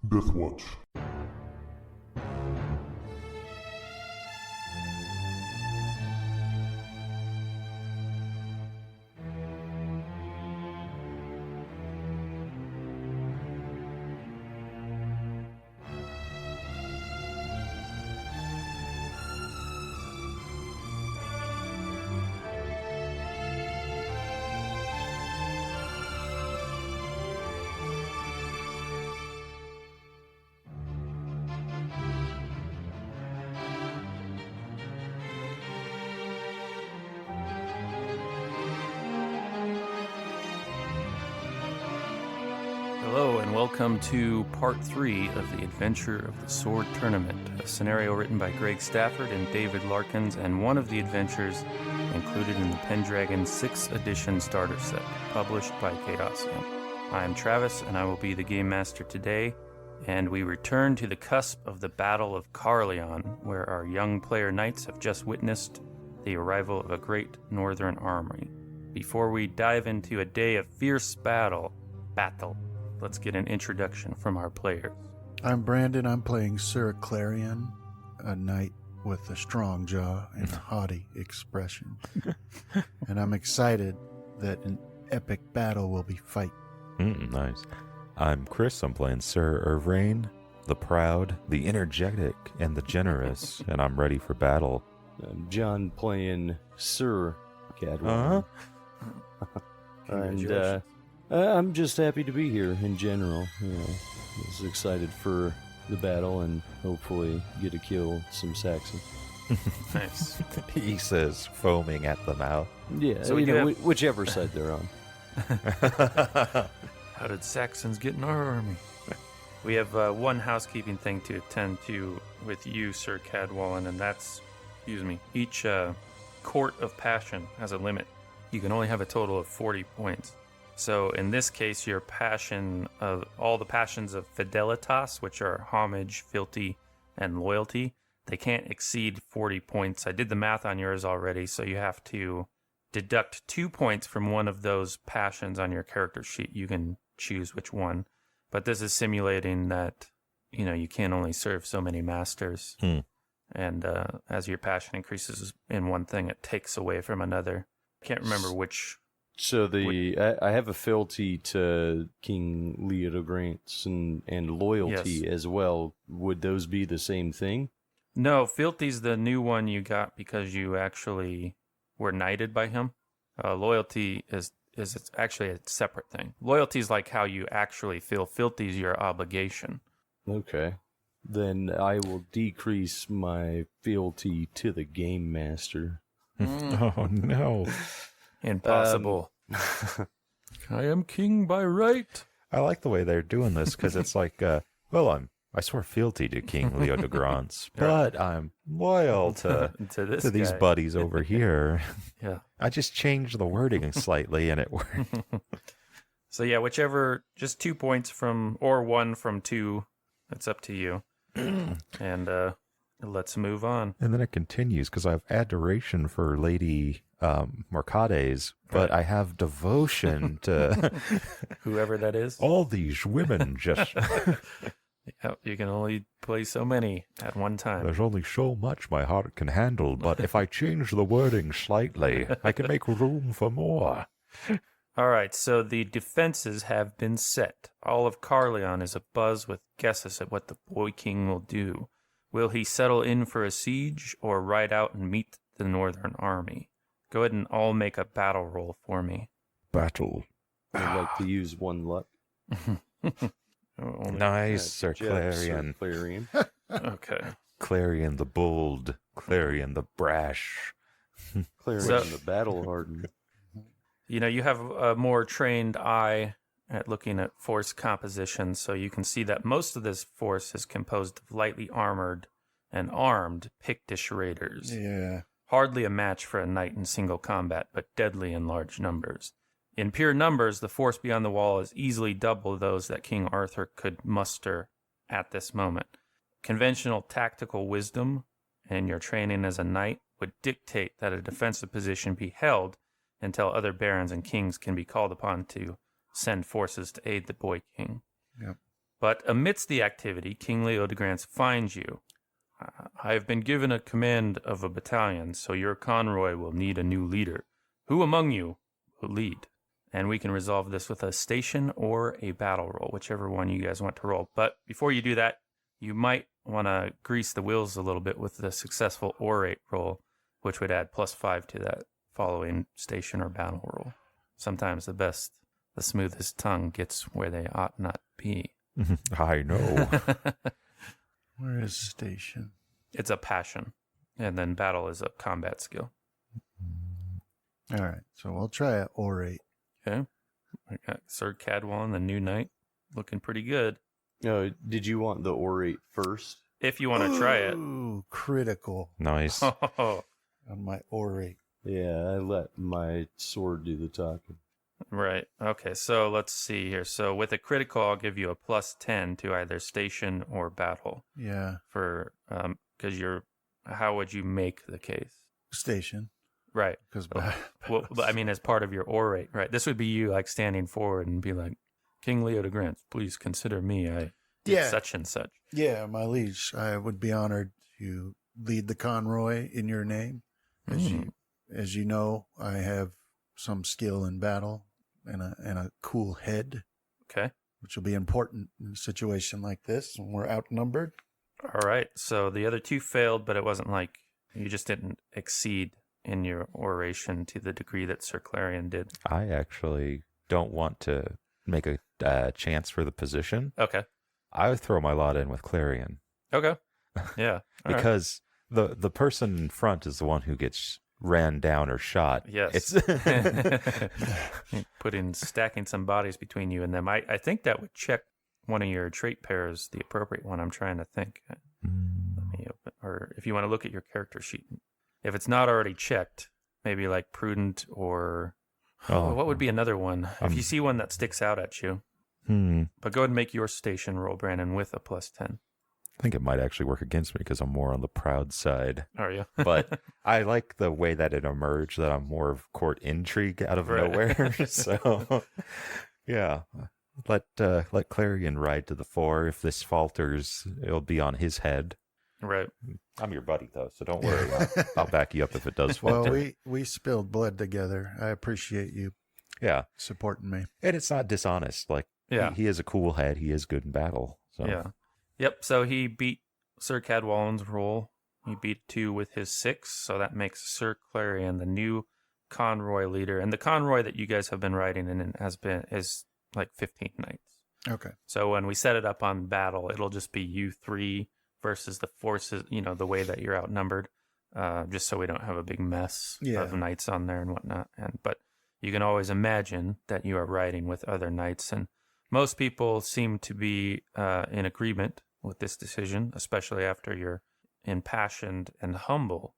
Deathwatch. Hello and welcome to part 3 of the Adventure of the Sword Tournament, a scenario written by Greg Stafford and David Larkins, and one of the adventures included in the Pendragon 6th edition starter set, published by Chaosium. I am Travis, and I will be the game master today, and we return to the cusp of the Battle of Carleon, where our young player knights have just witnessed the arrival of a great northern army. Before we dive into a day of fierce battle, let's get an introduction from our players. I'm Brandon. I'm playing Sir Clarion, a knight with a strong jaw and a haughty expression. And I'm excited that an epic battle will be fight. Nice. I'm Chris. I'm playing Sir Irvain, the proud, the energetic, and the generous, and I'm ready for battle. I'm John playing Sir Cadwell. And I'm just happy to be here in general. I was excited for the battle and hopefully get to kill some Saxons. Nice. He says, foaming at the mouth. Yeah, So whichever side they're on. How did Saxons get in our army? We have one housekeeping thing to attend to with you, Sir Cadwallen, and that's, each court of passion has a limit. You can only have a total of 40 points. So in this case, your passion of all the passions of fidelitas, which are homage, fealty, and loyalty, they can't exceed 40 points. I did the math on yours already, so you have to deduct 2 points from one of those passions on your character sheet. You can choose which one. But this is simulating that, you can only serve so many masters. And as your passion increases in one thing, it takes away from another. I can't remember which. So I have a fealty to King Leodegrance and loyalty as well. Would those be the same thing? No, fealty's the new one you got because you actually were knighted by him. Loyalty is it's actually a separate thing. Loyalty is like how you actually feel. Fealty is your obligation. Okay. Then I will decrease my fealty to the game master. Oh, no. Impossible. I am king by right. I like the way they're doing this, because it's like, I swear fealty to King Leodegrance, but I'm loyal to these guy. buddies over here. Yeah. I just changed the wording slightly, and it worked. So yeah, whichever, just 2 points from, or 1 from 2, it's up to you. And let's move on. And then it continues, because I have adoration for Lady Mercades, but I have devotion to Whoever that is. all these women. Just Yep, you can only play so many at one time. there's only so much my heart can handle, but if I change the wording slightly, I can make room for more. All right, so the defenses have been set. All of Carleon is abuzz with guesses at what the boy king will do. Will he settle in for a siege or ride out and meet the northern army? Go ahead and all make a battle roll for me. Battle. I'd like to use one luck. Nice, Sir Clarion. Sir Clarion. Okay. Clarion the bold, Clarion the brash. Clarion So- the battle hardened. You have a more trained eye at looking at force composition, so you can see that most of this force is composed of lightly armored and armed Pictish raiders. Yeah. Hardly a match for a knight in single combat, but deadly in large numbers. In pure numbers, the force beyond the wall is easily double those that King Arthur could muster at this moment. Conventional tactical wisdom and your training as a knight would dictate that a defensive position be held until other barons and kings can be called upon to send forces to aid the boy king. Yep. But amidst the activity, King Leodegrance finds you. I have been given a command of a battalion, so your convoy will need a new leader. Who among you will lead? And we can resolve this with a station or a battle roll, whichever one you guys want to roll. But before you do that, you might want to grease the wheels a little bit with the successful orate roll, which would add +5 to that following station or battle roll. Sometimes the smoothest tongue gets where they ought not be. I know. Where is station? It's a passion, and then battle is a combat skill. All right, so we'll try an orate. Okay. I got Sir Cadwallon, the new knight, looking pretty good. Did you want the orate first? If you want to try it. Ooh, critical Nice. Oh, on my orate. Yeah, I let my sword do the talking. right. Okay, so let's see here. So with a critical, I'll give you a +10 to either station or battle. Yeah, For because how would you make the case? station. Right. Because Well, I mean, as part of your orate, right? This would be you like standing forward and be like, King Leodegrance, please consider me. I did such and such. yeah, my liege, I would be honored to lead the convoy in your name. As you know, I have some skill in battle and a cool head, Okay. which will be important in a situation like this when we're outnumbered. All right. So the other two failed, but it wasn't like you just didn't exceed in your oration to the degree that Sir Clarion did. I actually don't want to make a chance for the position. Okay. I would throw my lot in with Clarion Okay. Yeah. All right. because the person in front is the one who gets ran down or shot. Yes. Stacking some bodies between you and them. I think that would check one of your trait pairs, the appropriate one. I'm trying to think. Let me open, or if you want to look at your character sheet. If it's not already checked, maybe like prudent or what would be another one? If you see one that sticks out at you. But go ahead and make your station roll, Brandon, with a +10. I think it might actually work against me because I'm more on the proud side. Are you? But I like the way that it emerged, that I'm more of court intrigue out of nowhere. So, yeah, let Clarion ride to the fore. If this falters, it'll be on his head. Right. I'm your buddy, though, so don't worry. I'll back you up if it does falter. Well, we spilled blood together. I appreciate you supporting me. And it's not dishonest. Like, he is a cool head. He is good in battle. So. Yeah. Yep. So he beat Sir Cadwallon's roll. He beat 2 with his 6. So that makes Sir Clarion the new convoy leader. And the convoy that you guys have been riding in is like 15 knights. Okay. So when we set it up on battle, it'll just be you 3 versus the forces, the way that you're outnumbered, just so we don't have a big mess of knights on there and whatnot. But you can always imagine that you are riding with other knights, and most people seem to be in agreement with this decision, especially after you're impassioned and humble,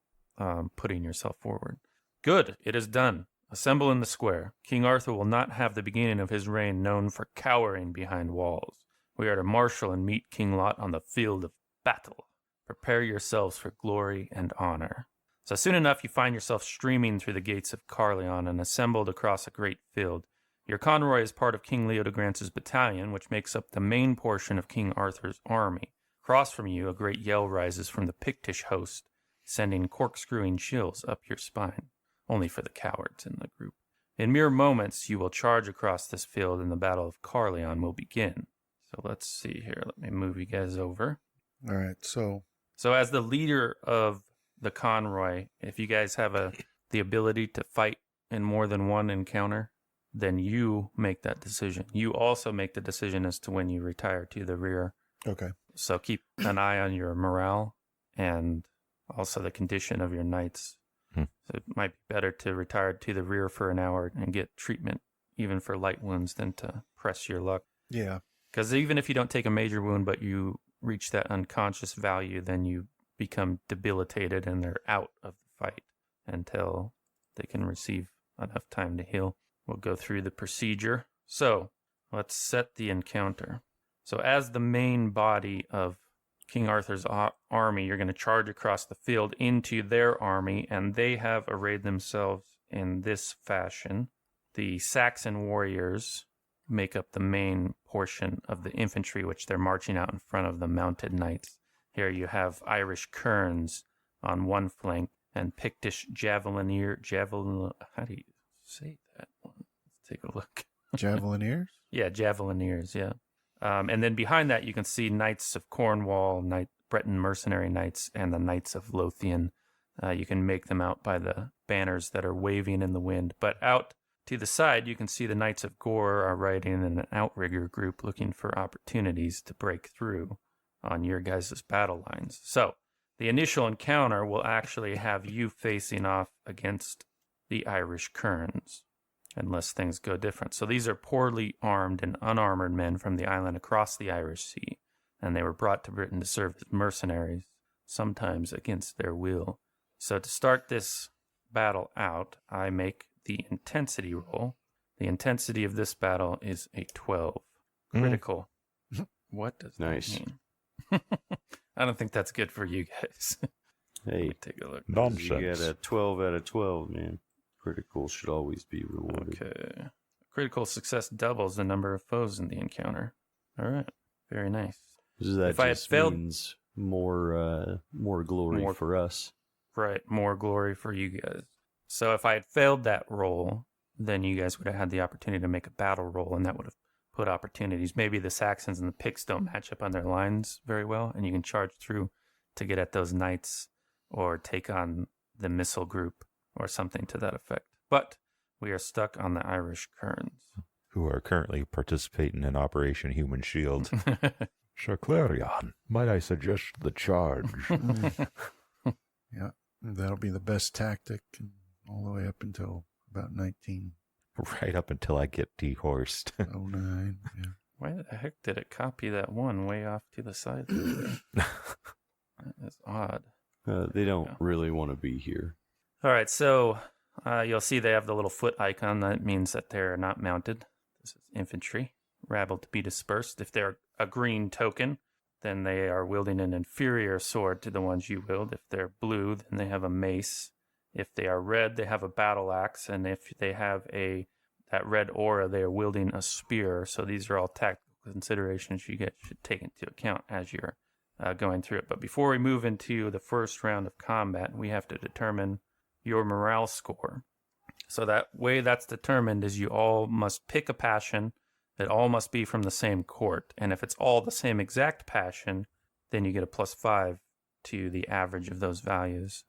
putting yourself forward. Good, it is done. Assemble in the square. King Arthur will not have the beginning of his reign known for cowering behind walls. We are to marshal and meet King Lot on the field of battle. Prepare yourselves for glory and honor. So soon enough, you find yourself streaming through the gates of Carleon and assembled across a great field. Your convoy is part of King Leodegrance's battalion, which makes up the main portion of King Arthur's army. Across from you, a great yell rises from the Pictish host, sending corkscrewing chills up your spine, only for the cowards in the group. In mere moments, you will charge across this field and the Battle of Carleon will begin. So let's see here. Let me move you guys over. All right. So as the leader of the convoy, if you guys have the ability to fight in more than one encounter, then you make that decision. You also make the decision as to when you retire to the rear. Okay. So keep an eye on your morale and also the condition of your knights. So it might be better to retire to the rear for an hour and get treatment, even for light wounds, than to press your luck. Yeah. Because even if you don't take a major wound, but you reach that unconscious value, then you become debilitated and they're out of the fight until they can receive enough time to heal. We'll go through the procedure. So let's set the encounter. So as the main body of King Arthur's army, you're going to charge across the field into their army, and they have arrayed themselves in this fashion. The Saxon warriors make up the main portion of the infantry, which they're marching out in front of the mounted knights. Here you have Irish kerns on one flank and Pictish javelin. How do you say that one? Let's take a look. Javelineers? Yeah, javelineers, yeah. And then behind that, you can see Knights of Cornwall, Breton mercenary knights, and the Knights of Lothian. You can make them out by the banners that are waving in the wind. But out to the side, you can see the Knights of Gore are riding in an outrigger group looking for opportunities to break through on your guys' battle lines. So the initial encounter will actually have you facing off against the Irish kerns, unless things go different. So these are poorly armed and unarmored men from the island across the Irish Sea, and they were brought to Britain to serve as mercenaries, sometimes against their will. So to start this battle out, I make the intensity roll. The intensity of this battle is a 12. Critical. What does that mean? I don't think that's good for you guys. Hey, take a look. Nonsense. You got a 12 out of 12, man. Critical should always be rewarded. Okay. Critical success doubles the number of foes in the encounter. All right. Very nice. That if I had failed, means more glory for us. Right. More glory for you guys. So if I had failed that roll, then you guys would have had the opportunity to make a battle roll, and that would have put opportunities. Maybe the Saxons and the Picts don't match up on their lines very well, and you can charge through to get at those knights or take on the missile group or something to that effect. But we are stuck on the Irish kerns, who are currently participating in Operation Human Shield. Sir Clarion, might I suggest the charge? Yeah, that'll be the best tactic all the way up until about 1909. Right up until I get dehorsed. Yeah. Why the heck did it copy that one way off to the side? That is odd. They don't really want to be here. All right, so you'll see they have the little foot icon. That means that they're not mounted. This is infantry. Rabble to be dispersed. If they're a green token, then they are wielding an inferior sword to the ones you wield. If they're blue, then they have a mace. If they are red, they have a battle axe. And if they have that red aura, they are wielding a spear. So these are all tactical considerations you should take into account as you're going through it. But before we move into the first round of combat, we have to determine your morale score. So that way that's determined is you all must pick a passion. It all must be from the same court. And if it's all the same exact passion, then you get a +5 to the average of those values.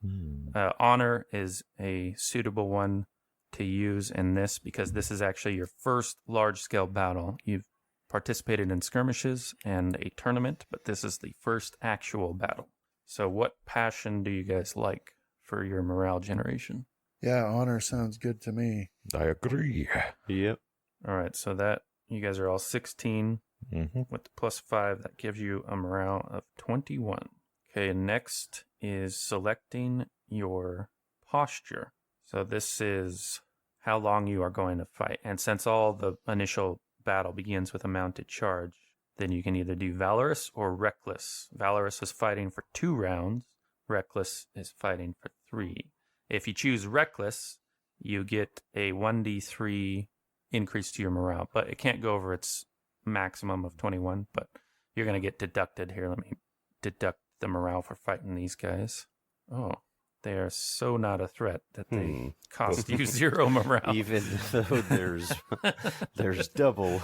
Honor is a suitable one to use in this because this is actually your first large-scale battle. You've participated in skirmishes and a tournament, but this is the first actual battle. So what passion do you guys like for your morale generation? Yeah, honor sounds good to me. I agree. Yep. All right, so that you guys are all 16 with the +5. That gives you a morale of 21. Okay, next is selecting your posture. So this is how long you are going to fight. And since all the initial battle begins with a mounted charge, then you can either do Valorous or Reckless. Valorous is fighting for 2 rounds. Reckless is fighting for 3. If you choose Reckless, you get a 1d3 increase to your morale, but it can't go over its maximum of 21, but you're going to get deducted here. Let me deduct the morale for fighting these guys. Oh, they are so not a threat that they cost you 0 morale. Even though there's double.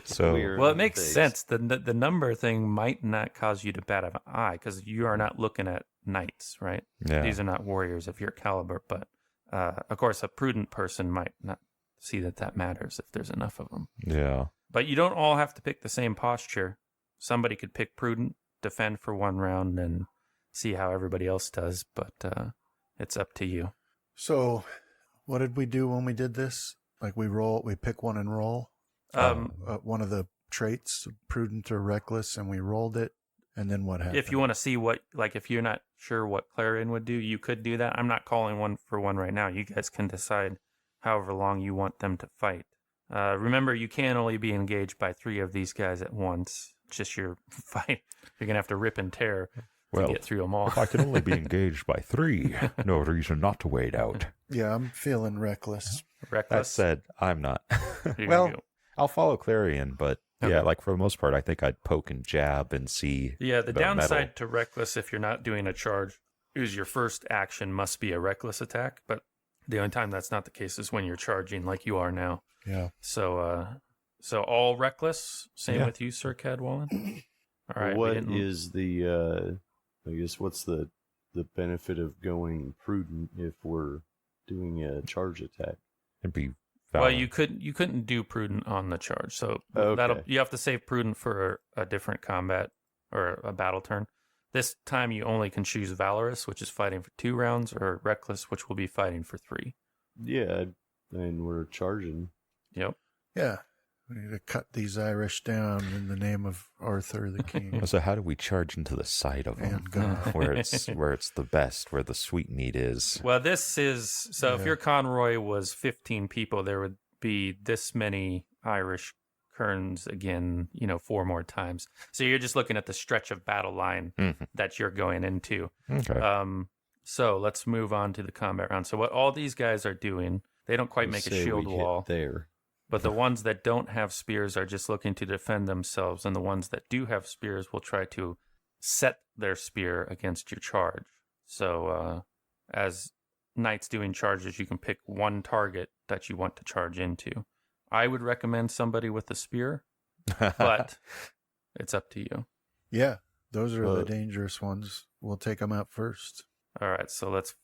So well, it makes sense. The number thing might not cause you to bat an eye because you are not looking at knights, right? Yeah. These are not warriors of your caliber, but of course a prudent person might not see that matters if there's enough of them. Yeah. But you don't all have to pick the same posture. Somebody could pick prudent, defend for 1 round, and see how everybody else does, but it's up to you. So, what did we do when we did this? Like we pick one and roll? One of the traits, prudent or reckless, and we rolled it, and then what happened? If you want to see if you're not sure what Clarion would do, you could do that. I'm not calling one for one right now. You guys can decide however long you want them to fight. Remember, you can only be engaged by 3 of these guys at once. It's just your fight. You're going to have to rip and tear to get through them all. If I can only be engaged by 3, no reason not to wait out. Yeah, I'm feeling reckless. Reckless? That said, I'm not. Here Well, you go. I'll follow Clarion, but yeah, Okay. like for the most part, I think I'd poke and jab and see. Yeah, the the downside metal. to Reckless, if you're not doing a charge, is your first action must be a Reckless attack. But the only time that's not the case is when you're charging like you are now. Yeah. So all Reckless. Same Yeah. with you, Sir Cadwallon. All right. What is the? I guess what's the benefit of going prudent if we're doing a charge attack? It'd be Well, valid. you couldn't do prudent on the charge, so Okay. you have to save prudent for a different combat or a battle turn. This time you only can choose Valorous, which is fighting for 2 rounds, or Reckless, which will be fighting for 3. Yeah, and we're charging. Yep. Yeah. We need to cut these Irish down in the name of Arthur the King. So how do we charge into the side of them, And God. where it's the best, where the sweet meat is? Well, this is so. If Yeah. your convoy was 15 people, there would be this many Irish kerns again. 4 more times. So you're just looking at the stretch of battle line Mhm. that you're going into. Okay. So let's move on to the combat round. So what all these guys are doing, they don't quite make a Say shield we hit wall, there. but the ones that don't have spears are just looking to defend themselves, and the ones that do have spears will try to set their spear against your charge. So as knights doing charges, you can pick one target that you want to charge into. I would recommend somebody with a spear, but it's up to you. Yeah. Those are the But- dangerous ones. We'll take them out first. All right, so let's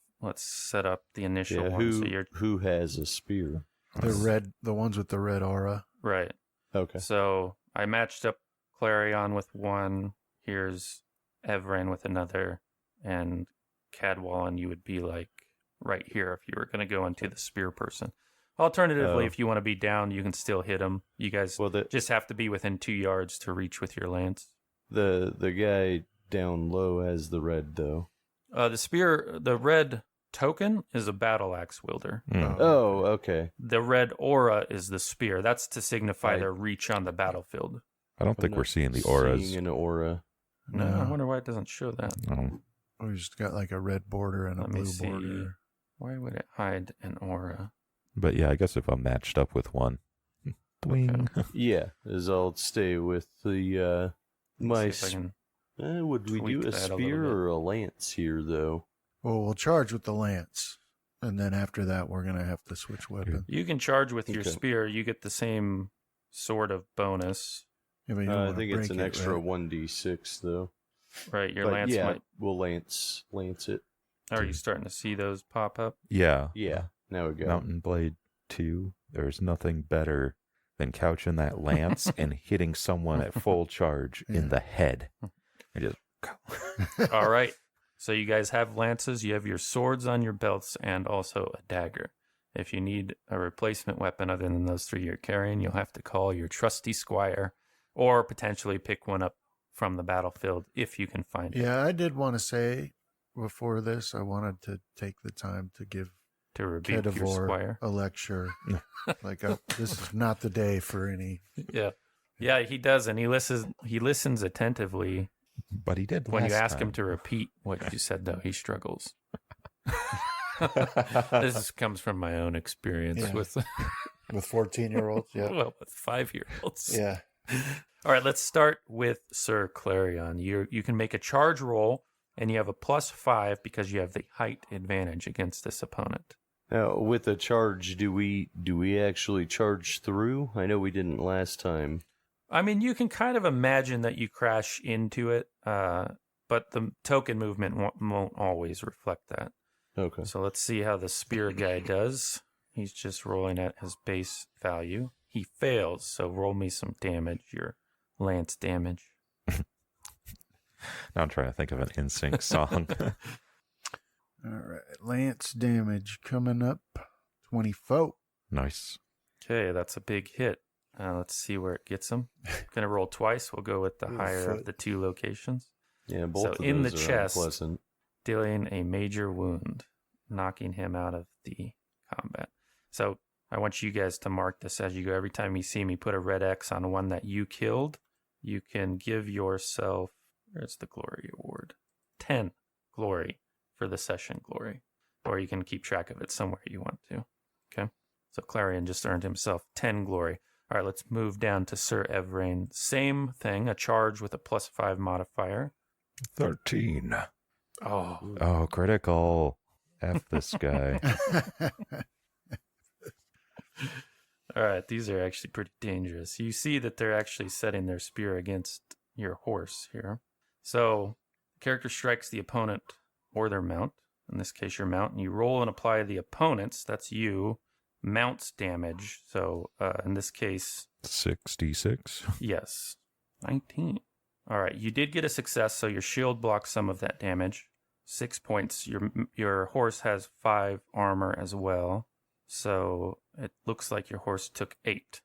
set up the initial Yeah, one. So you're who has a spear? The ones with the red aura. right. Okay. So I matched up Clarion with one. Here's Evran with another, and Cadwallon, you would be like right here if you were going to go into the spear person. Alternatively, Oh. if you want to be down, you can still hit him. You guys Well, just have to be within 2 yards to reach with your lance. the guy down low has the red though. The red token is a battle axe wielder. Mm. Oh, okay. The red aura is the spear. That's to signify Right. their reach on the battlefield. I don't think I'm we're not seeing the auras. Seeing an aura. No, I No. wonder why it doesn't show that. We just got like a red border and a Let me blue see. border. Why would it hide an aura? But yeah, I guess if I'm matched up with one, Twing. Yeah, as I'll stay with the my. Let's see if I can- Would we do tweak a that a little spear bit. or a lance here though? Well, we'll charge with the lance. And then after that, we're going to have to switch weapon. You can charge with your Okay. spear. You get the same sort of bonus, Yeah, but you don't I wanna think it's break an it, extra right? 1d6 though. right? Your But lance yeah, might. we'll lance it. Are you starting to see those pop up? Yeah. Yeah, now we go. Mountain Blade 2. There's nothing better than couching that lance and hitting someone at full charge in the head. I just All right. So you guys have lances. You have your swords on your belts, and also a dagger. If you need a replacement weapon other than those 3 you're carrying, you'll have to call your trusty squire, or potentially pick one up from the battlefield if you can find it. Yeah, I did want to say before this, I wanted to take the time to give To rebuke your Kedivore squire. a lecture. This is not the day for any. Yeah, he does, and he listens attentively. but he did When you last ask him time. to repeat what you said, though, he struggles. This comes from my own experience Yeah. with With 14-year-olds, yeah. well, with 5-year-olds. Yeah. All right, let's start with Sir Clarion. You can make a charge roll, and you have a +5 because you have the height advantage against this opponent. Now, with a charge, do we actually charge through? I know we didn't last time. I mean, you can kind of imagine that you crash into it, but the token movement won't always reflect that. Okay. So let's see how the spear guy does. He's just rolling at his base value. He fails, so roll me some damage, your lance damage. Now I'm trying to think of an NSYNC song. All right. Lance damage coming up. 24. Nice. Okay, that's a big hit. Let's see where it gets him. Gonna roll twice. We'll go with the Ooh, higher of foot. the 2 locations. Yeah, both So of in the those are chest. unpleasant. Dealing a major wound, knocking him out of the combat. So I want you guys to mark this as you go. Every time you see me put a red X on one that you killed, you can give yourself, where's the glory award? 10 glory for the session glory. Or you can keep track of it somewhere you want to. Okay? So Clarion just earned himself 10 glory. All right, let's move down to Sir Evrain. Same thing, a charge with a +5 modifier. 13. Oh, Oh, critical. F this guy. all right, these are actually pretty dangerous. You see that they're actually setting their spear against your horse here. So, the character strikes the opponent or their mount, in this case your mount, and you roll and apply the opponent's, that's you, mount's damage. So, in this case... 66. Yes, 19. All right, you did get a success, so your shield blocks some of that damage. 6 points. Your horse has 5 armor as well, so it looks like your horse took 8.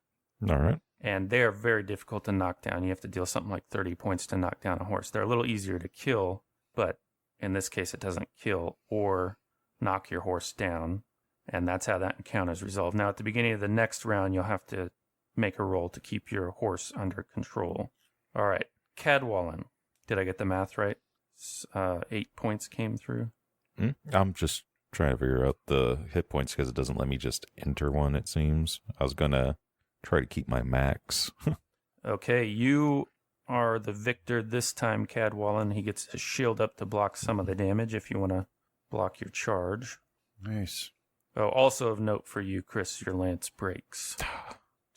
All right. And they're very difficult to knock down. You have to deal something like 30 points to knock down a horse. They're a little easier to kill, but in this case it doesn't kill or knock your horse down, and that's how that encounter is resolved. Now, at the beginning of the next round, you'll have to make a roll to keep your horse under control. All right, Cadwallon. Did I get the math right? 8 points came through. I'm just trying to figure out the hit points because it doesn't let me just enter one, it seems. I was going to try to keep my max. Okay, you are the victor this time, Cadwallon. He gets his shield up to block some of the damage if you want to block your charge. Nice. Oh, also of note for you, Chris, your lance breaks.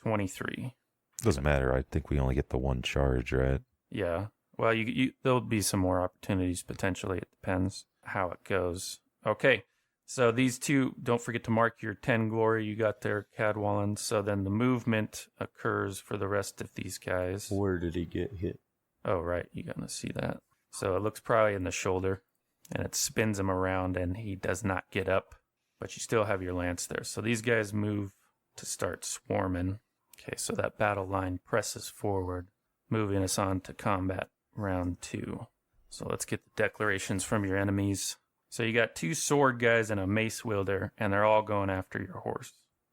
23. Doesn't matter. I think we only get the one charge, right? Yeah. Well, there'll be some more opportunities potentially. It depends how it goes. Okay. So these two, don't forget to mark your 10 glory you got there, Cadwallon. So then the movement occurs for the rest of these guys. Where did he get hit? Oh, right. You're going to see that. So it looks probably in the shoulder, and it spins him around, and he does not get up, but you still have your lance there. So these guys move to start swarming. Okay, so that battle line presses forward, moving us on to combat round 2. So let's get the declarations from your enemies. So you got 2 sword guys and a mace wielder, and they're all going after your horse.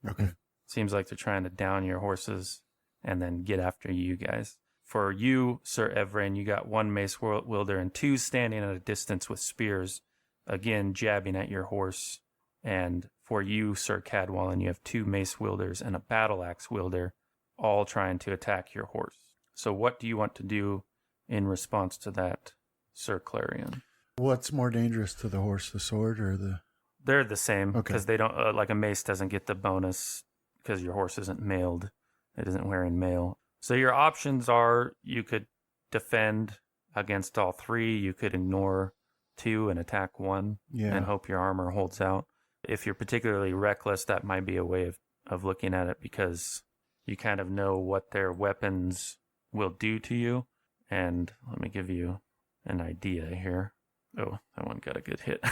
Okay. Seems like they're trying to down your horses and then get after you guys. For you, Sir Evrain, you got 1 mace wielder and 2 standing at a distance with spears, again jabbing at your horse. And for you, Sir Cadwallon, you have 2 mace wielders and a battle axe wielder, all trying to attack your horse. So what do you want to do in response to that, Sir Clarion? What's more dangerous to the horse, the sword or the... They're the same, Okay. because they don't, like a mace doesn't get the bonus because your horse isn't mailed. It isn't wearing mail. So your options are, you could defend against all 3. You could ignore 2 and attack 1 and hope your armor holds out. If you're particularly reckless, that might be a way of looking at it, because you kind of know what their weapons will do to you. And let me give you an idea here. Oh, that one got a good hit.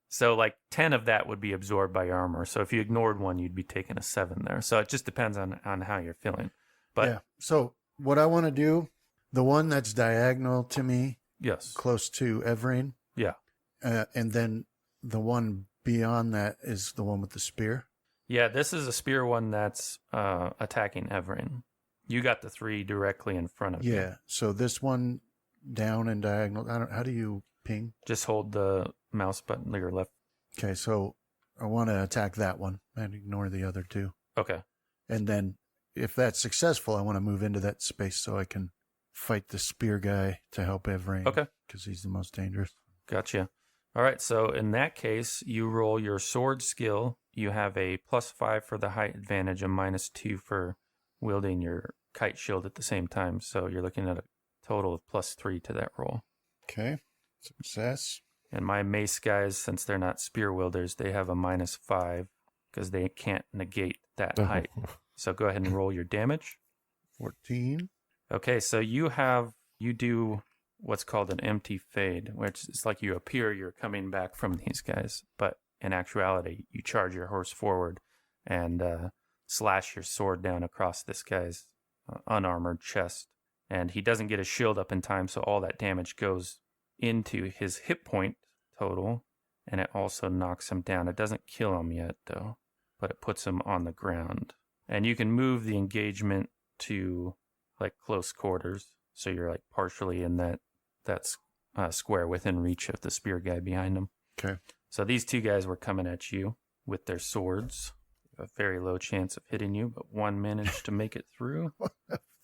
So like 10 of that would be absorbed by your armor. So if you ignored 1, you'd be taking a 7 there. So it just depends on how you're feeling. But yeah. So what I want to do, the one that's diagonal to me, yes, close to Evrain. Yeah. And then the one beyond that is the one with the spear. Yeah, this is a spear one that's attacking Evrain. You got the 3 directly in front of you. Yeah. So this one down and diagonal. How do you ping? Just hold the mouse button to your left. Okay. So I want to attack that one and ignore the other 2. Okay. And then if that's successful, I want to move into that space so I can fight the spear guy to help Evrain. Okay. Because he's the most dangerous. Gotcha. All right. So in that case, you roll your sword skill. You have a +5 for the height advantage, a -2 for wielding your kite shield at the same time. So you're looking at a total of +3 to that roll. Okay. Success. And my mace guys, since they're not spear wielders, they have a -5 because they can't negate that height. So go ahead and roll your damage. 14. Okay, so you do what's called an empty fade, which is like you appear you're coming back from these guys, but in actuality, you charge your horse forward and slash your sword down across this guy's unarmored chest. And he doesn't get his shield up in time, so all that damage goes into his hit point total, and it also knocks him down. It doesn't kill him yet, though, but it puts him on the ground. And you can move the engagement to like close quarters, so you're like partially in that square within reach of the spear guy behind him. Okay. So these 2 guys were coming at you with their swords. a very low chance of hitting you, but one managed to make it through.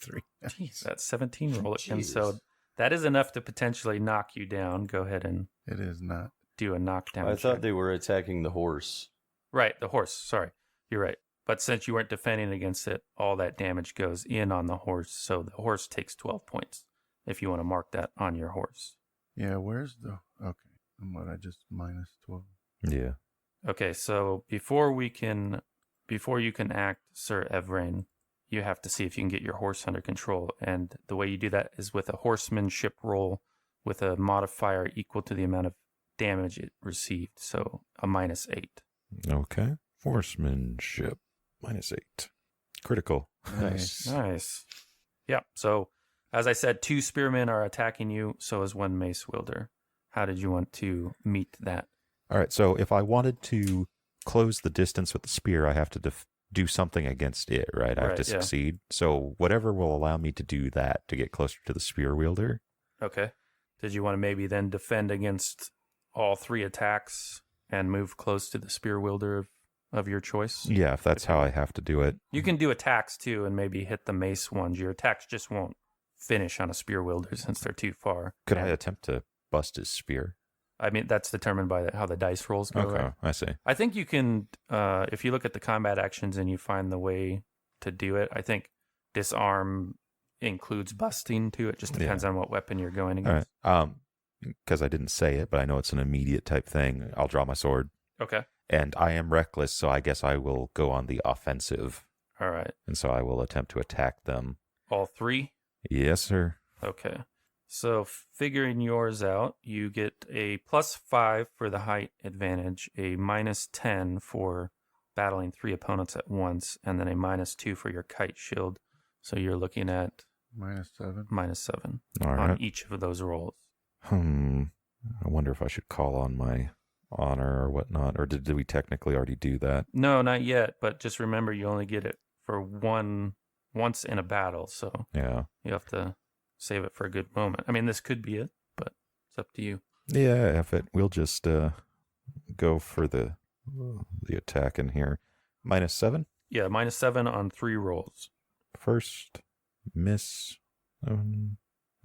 3. Jeez, that's 17 roll again. Jesus. So that is enough to potentially knock you down. Go ahead and It is not. do a knockdown. I thought check. they were attacking the horse. Right, the horse. Sorry, you're right. But since you weren't defending against it, all that damage goes in on the horse. So the horse takes 12 points if you want to mark that on your horse. Yeah, where's the... Okay. And what, I just minus 12? Yeah. Okay, so before you can act, Sir Evrain, you have to see if you can get your horse under control. And the way you do that is with a horsemanship roll with a modifier equal to the amount of damage it received. So a -8. Okay. Horsemanship. -8. Critical. Nice. Yeah, so as I said, 2 spearmen are attacking you, so is 1 mace wielder. How did you want to meet that? All right. So if I wanted to close the distance with the spear, I have to do something against it, right? I have Right, to yeah. succeed. So whatever will allow me to do that to get closer to the spear wielder. Okay. Did you want to maybe then defend against all 3 attacks and move close to the spear wielder of your choice? Yeah, if that's how I have to do it. You can do attacks too and maybe hit the mace ones. Your attacks just won't finish on a spear wielder since they're too far. Could I And- attempt to bust his spear? I mean, that's determined by how the dice rolls go. Okay, right? I see. I think you can, if you look at the combat actions and you find the way to do it, I think disarm includes busting too. It just depends on what weapon you're going All against. right. Because I didn't say it, but I know it's an immediate type thing. I'll draw my sword. Okay. And I am reckless, so I guess I will go on the offensive. All right. And so I will attempt to attack them. All 3? Yes, sir. Okay. So figuring yours out, you get a +5 for the height advantage, a -10 for battling 3 opponents at once, and then a -2 for your kite shield. So you're looking at -7. -7 All on right. each of those rolls. I wonder if I should call on my honor or whatnot. Or did we technically already do that? No, not yet, but just remember you only get it for once in a battle, so Yeah. you have to save it for a good moment. I mean, this could be it, but it's up to you. Yeah, F it. We'll just go for the attack in here. -7. Yeah, -7 on 3 rolls. First, miss.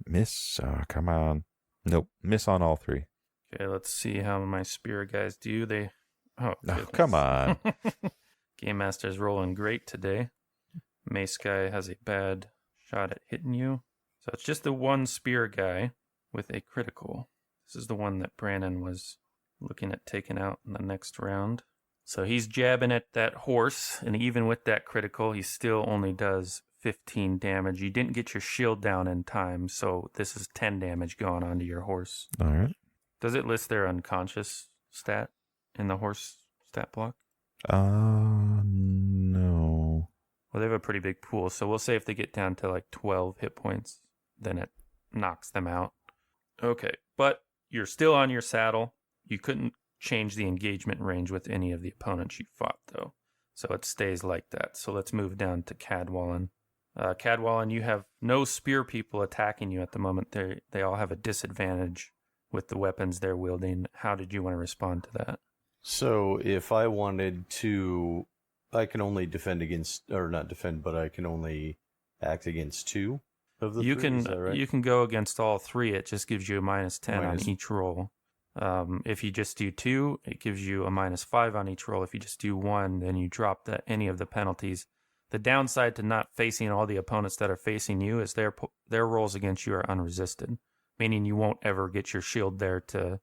Miss. Oh, come on. Nope. Miss on all 3. Okay, let's see how my spear guys do. Oh, Oh, come on. Game Master's rolling great today. Mace guy has a bad shot at hitting you. So it's just the 1 spear guy with a critical. This is the one that Brandon was looking at taking out in the next round. So he's jabbing at that horse, and even with that critical, he still only does 15 damage. You didn't get your shield down in time, so this is 10 damage going on to your horse. All right. Does it list their unconscious stat in the horse stat block? No. Well, they have a pretty big pool, so we'll say if they get down to like 12 hit points, then it knocks them out. Okay, but you're still on your saddle. You couldn't change the engagement range with any of the opponents you fought, though. So it stays like that. So let's move down to Cadwallon. Cadwallon, you have no spear people attacking you at the moment. They all have a disadvantage with the weapons they're wielding. How did you want to respond to that? So if I wanted to, I can only defend against, or not defend, but I can only act against 2 of the You 3, can is that right? you can go against all 3. It just gives you a -10 Minus- on each roll. If you just do 2, it gives you a -5 on each roll. If you just do 1, then you drop any of the penalties. The downside to not facing all the opponents that are facing you is their rolls against you are unresisted, meaning you won't ever get your shield there to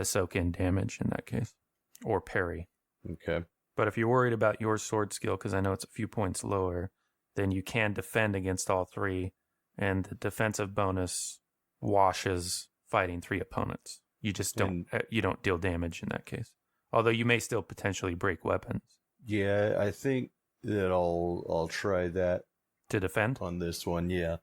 soak in damage in that case, or parry. Okay. But if you're worried about your sword skill, because I know it's a few points lower, then you can defend against all 3, and the defensive bonus washes fighting 3 opponents. You just don't deal damage in that case. Although you may still potentially break weapons. Yeah, I think that I'll try that To defend? on this one, yeah.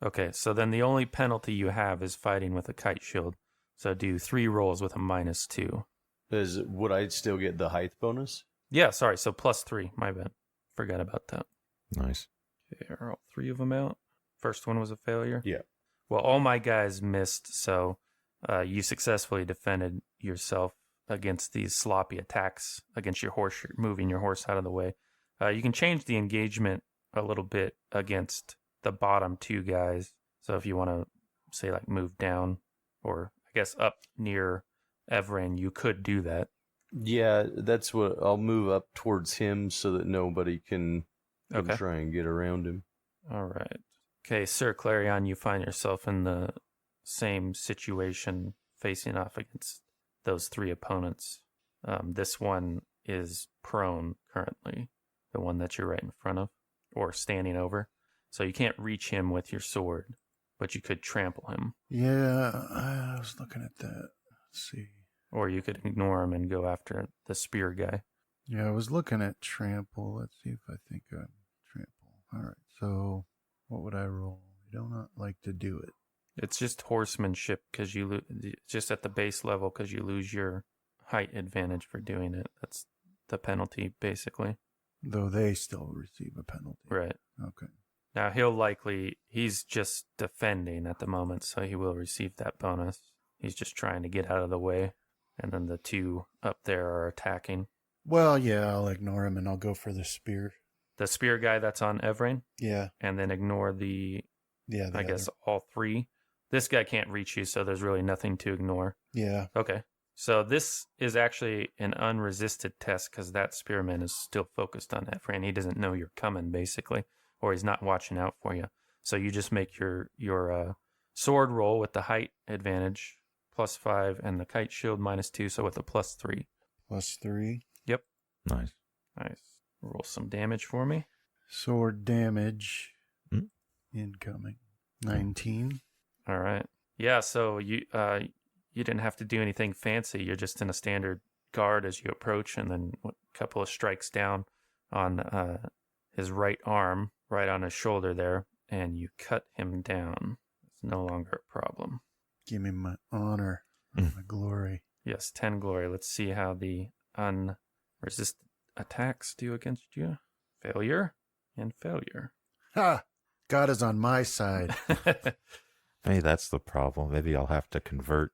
Okay, so then the only penalty you have is fighting with a kite shield. So do 3 rolls with a -2. Would I still get the height bonus? Yeah, sorry, so +3. My bad. Forgot about that. Nice. Okay, are all 3 of them out? First one was a failure? Yeah. Well, all my guys missed, so you successfully defended yourself against these sloppy attacks against your horse. You're moving your horse out of the way. You can change the engagement a little bit against the bottom 2 guys. So if you want to, say, like move down or I guess up near Evren, you could do that. Yeah, that's what I'll move up towards him so that nobody can try and get around him. All right. Okay, Sir Clarion, you find yourself in the same situation facing off against those 3 opponents. This one is prone currently, the one that you're right in front of, or standing over. So you can't reach him with your sword, but you could trample him. Yeah, I was looking at that. Let's see. Or you could ignore him and go after the spear guy. Yeah, I was looking at trample. Let's see if I think I'm trample. All right, so what would I roll? I do not like to do it. It's just horsemanship because you just at the base level because you lose your height advantage for doing it. That's the penalty, basically. Though they still receive a penalty. Right. Okay. Now, he's just defending at the moment, so he will receive that bonus. He's just trying to get out of the way. And then the 2 up there are attacking. Well, yeah, I'll ignore him and I'll go for the spear. The spear guy that's on Evrain? Yeah. And then ignore the other. guess all 3. This guy can't reach you, so there's really nothing to ignore. Yeah. Okay. So this is actually an unresisted test because that spearman is still focused on Evrain. He doesn't know you're coming, basically, or he's not watching out for you. So you just make your sword roll with the height advantage, +5, and the kite shield -2, so with a +3. +3. Yep. Nice. Roll some damage for me. Sword damage. Incoming. 19. All right. Yeah, so you didn't have to do anything fancy. You're just in a standard guard as you approach, and then a couple of strikes down on his right arm, right on his shoulder there, and you cut him down. It's no longer a problem. Give me my honor, my glory. Yes, 10 glory. Let's see how the unresisted attacks do against you. Failure and failure. Ha! God is on my side. Hey, that's the problem. Maybe I'll have to convert.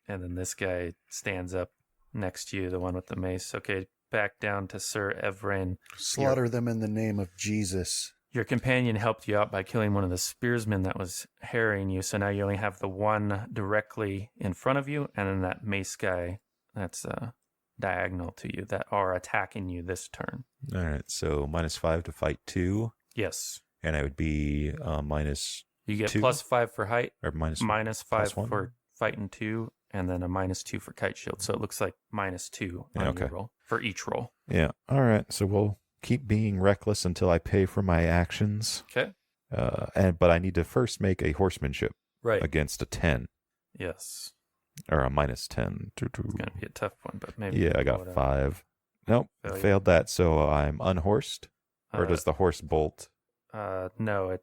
And then this guy stands up next to you, the one with the mace. Okay, back down to Sir Evrain. Slaughter them in the name of Jesus. Your companion helped you out by killing one of the spearsmen that was harrying you, so now you only have the one directly in front of you, and then that mace guy that's diagonal to you that are attacking you this turn. All right, so -5 to fight 2. Yes. And I would be minus You get 2? +5 for height, Or minus -5 +1? for fighting 2, and then a -2 for kite shield. So it looks like -2 on your roll for each roll. Yeah. All right. So we'll keep being reckless until I pay for my actions. Okay. But I need to first make a horsemanship Right. against a 10 Yes. or a -10. It's going to be a tough one, but maybe. Yeah, I got 5. Nope, Failure. failed that. So I'm unhorsed, or does the horse bolt? No,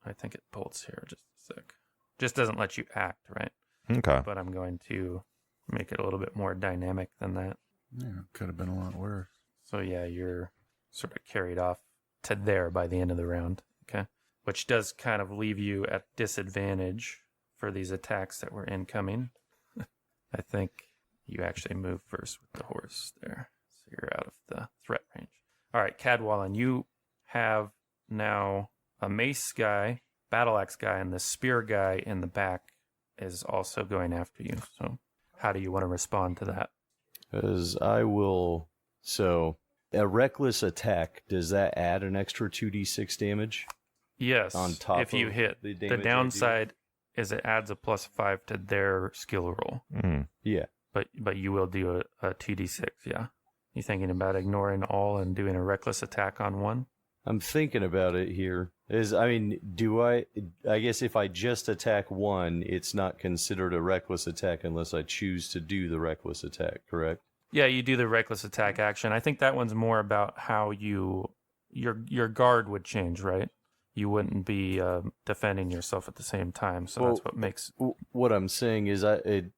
I think it bolts here. Just a sec. Just doesn't let you act, right? Okay. But I'm going to make it a little bit more dynamic than that. Yeah, could have been a lot worse. So yeah, you're sort of carried off to there by the end of the round. Okay. Which does kind of leave you at disadvantage for these attacks that were incoming. I think you actually move first with the horse there. So you're out of the threat range. All right, Cadwallon, you have now a mace guy, battle axe guy, and the spear guy in the back is also going after you. So how do you want to respond to that? As I will... So, a reckless attack, does that add an extra 2d6 damage? Yes, On top if you of hit. the The damage I do? downside is it adds a +5 to their skill roll. Yeah. But you will do a 2d6, yeah. You thinking about ignoring all and doing a reckless attack on one? I'm thinking about it here. I guess if I just attack one, it's not considered a reckless attack unless I choose to do the reckless attack, correct? Yeah, you do the reckless attack action. I think that one's more about how your guard would change, right? You wouldn't be defending yourself at the same time, so that's what makes... What I'm saying is,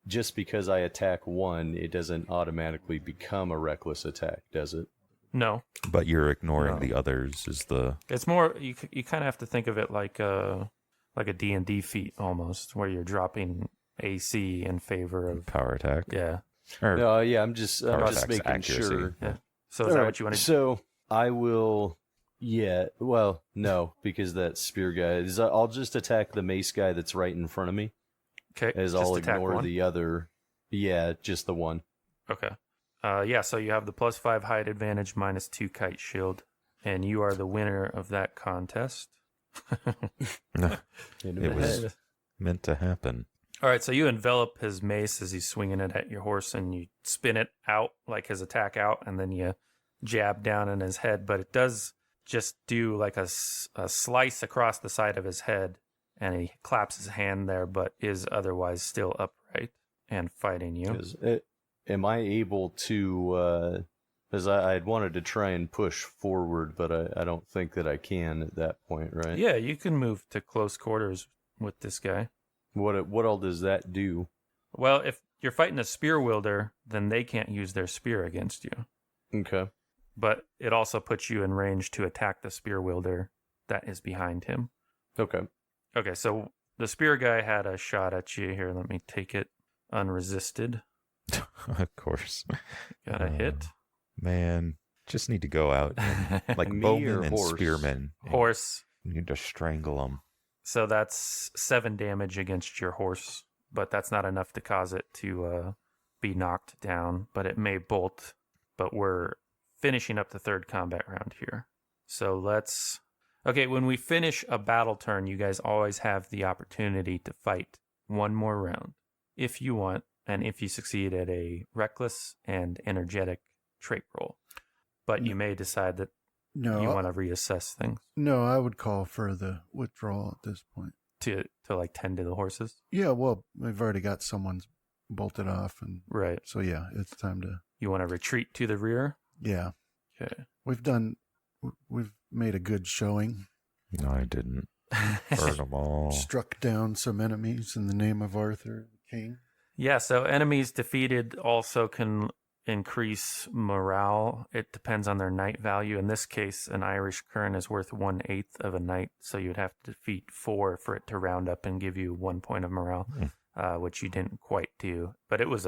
just because I attack one, it doesn't automatically become a reckless attack, does it? No. But you're ignoring No. the others is the... It's more, you kind of have to think of it like a D&D feat almost, where you're dropping AC in favor of... power attack. Yeah. Or No, yeah, I'm just power making attack's accuracy. sure. Yeah. So is that what you want to do? So I will. Yeah. Well, no, because that spear guy is. I'll just attack the mace guy that's right in front of me. Okay. As just I'll attack ignore one. the other. Yeah, just the one. Okay. Yeah, so you have the +5 height advantage, -2 kite shield, and you are the winner of that contest. It was meant to happen. All right, so you envelop his mace as he's swinging it at your horse, and you spin it out, like his attack out, and then you jab down in his head. But it does just do like a slice across the side of his head, and he claps his hand there, but is otherwise still upright and fighting you. Am I able to, because I'd wanted to try and push forward, but I don't think that I can at that point, right? Yeah, you can move to close quarters with this guy. What all does that do? Well, if you're fighting a spear wielder, then they can't use their spear against you. Okay. But it also puts you in range to attack the spear wielder that is behind him. Okay. Okay, so the spear guy had a shot at you. Here, let me take it unresisted. Of course. Got a hit. Man, just need to go out and, like Me bowmen or and horse? spearmen. Horse. You need to strangle them. So that's 7 damage against your horse, but that's not enough to cause it to be knocked down. But it may bolt. But we're finishing up the third combat round here. So let's... Okay, when we finish a battle turn, you guys always have the opportunity to fight one more round, if you want, and if you succeed at a reckless and energetic trait roll. But you may decide that No, you want to reassess things no, I would call for the withdrawal at this point. to like tend to the horses. Yeah, well, we've already got someone's bolted off, and Right. so yeah, it's time to. You want to retreat to the rear? Yeah, Okay. we've made a good showing. No, I didn't. Burn them all. Struck down some enemies in the name of Arthur the King. Yeah, so enemies defeated also can increase morale. It depends on their knight value. In this case, an Irish kern is worth 1/8 of a knight, so you'd have to defeat 4 for it to round up and give you 1 point of morale, which you didn't quite do. But it was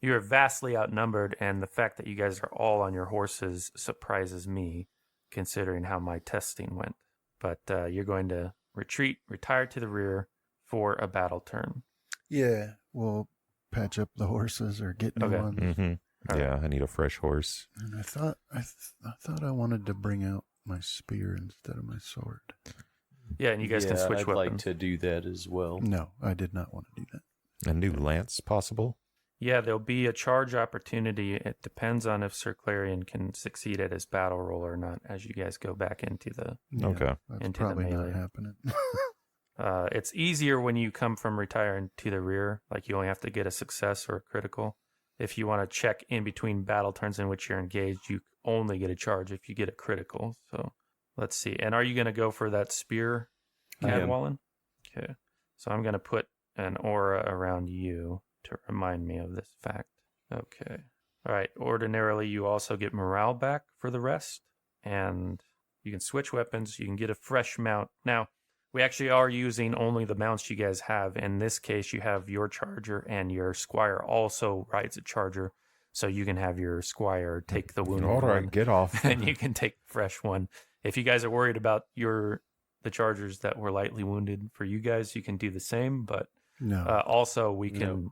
you were vastly outnumbered, and the fact that you guys are all on your horses surprises me, considering how my testing went. But you're going to retire to the rear for a battle turn. Yeah, we'll patch up the horses or get new Okay. ones. Mm-hmm. Yeah, I need a fresh horse. And I thought I wanted to bring out my spear instead of my sword. Yeah, and you guys can switch I'd weapons. like to do that as well. No, I did not want to do that. A new lance possible? Yeah, there'll be a charge opportunity. It depends on if Sir Clarion can succeed at his battle roll or not as you guys go back into the... Yeah, Okay. that's Into the probably not melee. happening. It's easier when you come from retiring to the rear. Like you only have to get a success or a critical. If you want to check in between battle turns in which you're engaged, you only get a charge if you get a critical. So let's see. And are you going to go for that spear, I am. Cadwallon? Okay. So I'm going to put an aura around you to remind me of this fact. Okay. All right. Ordinarily, you also get morale back for the rest, and you can switch weapons. You can get a fresh mount. Now, we actually are using only the mounts you guys have. In this case, you have your charger, and your squire also rides a charger, so you can have your squire take the wounded All right, one, get off. and you can take a fresh one. If you guys are worried about the chargers that were lightly wounded for you guys, you can do the same. But No. also, we can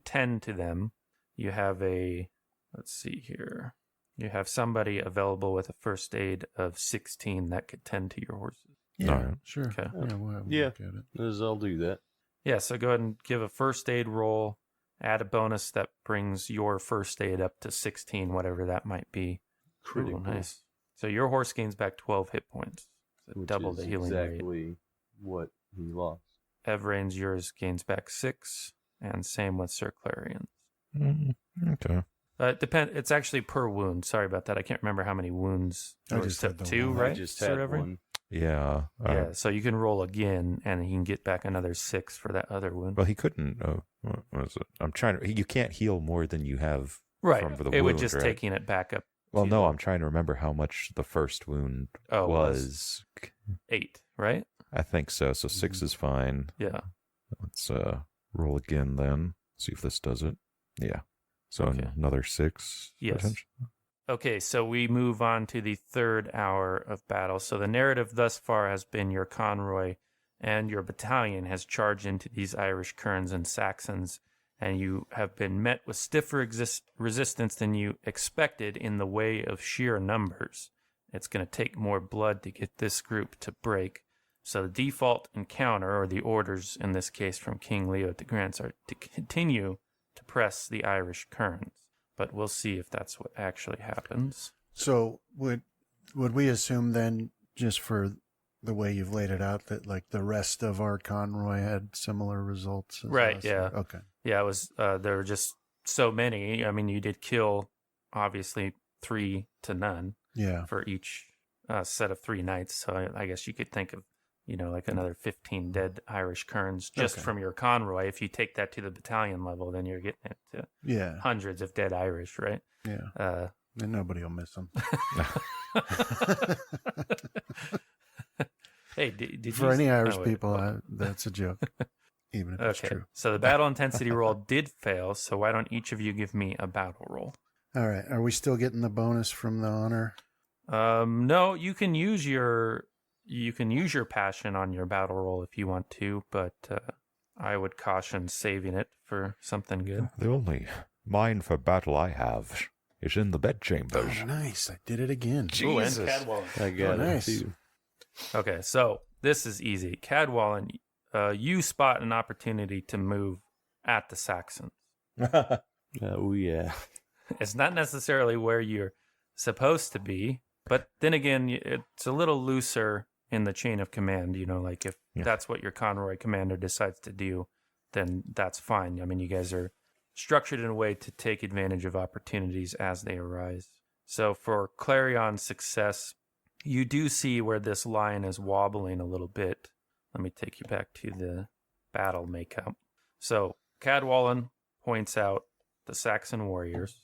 tend to them. You have let's see here. You have somebody available with a first aid of 16 that could tend to your horses. Yeah, Alright. sure. Okay. Yeah, we'll have a Yeah. look at it. As I'll do that. Yeah, so go ahead and give a first aid roll. Add a bonus that brings your first aid up to 16, whatever that might be. Critical. Ooh, nice. So your horse gains back 12 hit points. So Which double is the healing rate. exactly what he lost. Evrain's yours gains back 6, and same with Sir Clarion's. Okay. It's actually per wound. Sorry about that. I can't remember how many wounds. I Yours just took had the 2, one. right? I just Sir had Evrain? one. Yeah. Yeah, so you can roll again, and he can get back another 6 for that other wound. Well, he couldn't. What was it? I'm trying to. You can't heal more than you have Right. from the It would wound, just right? taking it back up. Well, to no, the- I'm trying to remember how much the first wound Oh, it was. 8, right? I think so. So 6 is fine. Yeah. Let's roll again then. See if this does it. Yeah. So Okay. another 6. Yes. potentially. Okay, so we move on to the third hour of battle. So the narrative thus far has been your convoy and your battalion has charged into these Irish Kerns and Saxons, and you have been met with stiffer resistance than you expected in the way of sheer numbers. It's going to take more blood to get this group to break. So the default encounter, or the orders in this case from King Leo de Grants, are to continue to press the Irish Kerns. But we'll see if that's what actually happens. So would we assume then, just for the way you've laid it out, that like the rest of our convoy had similar results? Right, yeah. Okay. Yeah, it was. There were just so many. I mean, you did kill, obviously, 3 to none. Yeah. For each set of 3 knights. So I guess you could think of, like another 15 dead Irish Kerns just from your convoy. If you take that to the battalion level, then you're getting it to hundreds of dead Irish, right? Yeah. And nobody will miss them. Hey, did for you... any Irish people, that's a joke, even if it's true. So the battle intensity roll did fail, so why don't each of you give me a battle roll? All right. Are we still getting the bonus from the honor? No, you can use your passion on your battle roll if you want to, but I would caution saving it for something good. The only mind for battle I have is in the bedchambers. Oh, nice. I did it again. Jesus. I got nice. it too. Okay, so this is easy. Cadwallon, you spot an opportunity to move at the Saxons. Oh, yeah. It's not necessarily where you're supposed to be, but then again, it's a little looser in the chain of command. Like if that's what your convoy commander decides to do, then that's fine. I mean, you guys are structured in a way to take advantage of opportunities as they arise. So for Clarion's success, you do see where this line is wobbling a little bit. Let me take you back to the battle makeup. So Cadwallon points out the Saxon warriors,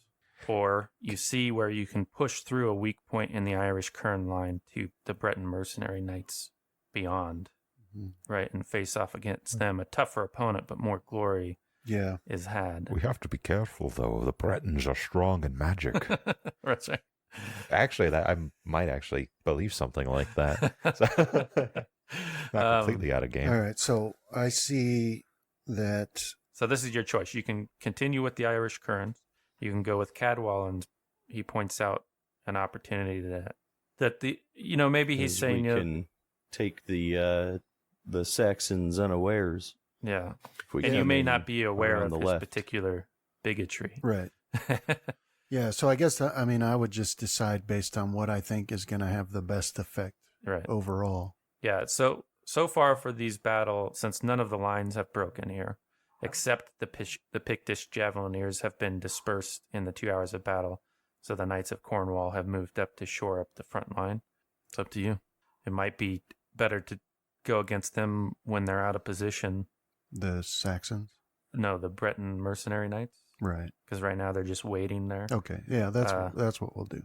or you see where you can push through a weak point in the Irish Kern line to the Breton mercenary knights beyond, right, and face off against them. A tougher opponent, but more glory is had. We have to be careful, though. The Bretons are strong in magic. That's right. Actually, I might actually believe something like that. So, not completely out of game. All right. So I see that. So this is your choice. You can continue with the Irish Kerns. You can go with Cadwallon. He points out an opportunity that the maybe he's saying we can take the Saxons unawares. Yeah, and you may not be aware of this particular bigotry. Right. Yeah. So I guess I would just decide based on what I think is going to have the best effect overall. Yeah. So far for these battles, since none of the lines have broken here, except the Pictish Javelineers have been dispersed in the 2 hours of battle. So the Knights of Cornwall have moved up to shore up the front line. It's up to you. It might be better to go against them when they're out of position. The Saxons? No, the Breton mercenary knights. Right. Because right now they're just waiting there. Okay. Yeah, that's what we'll do.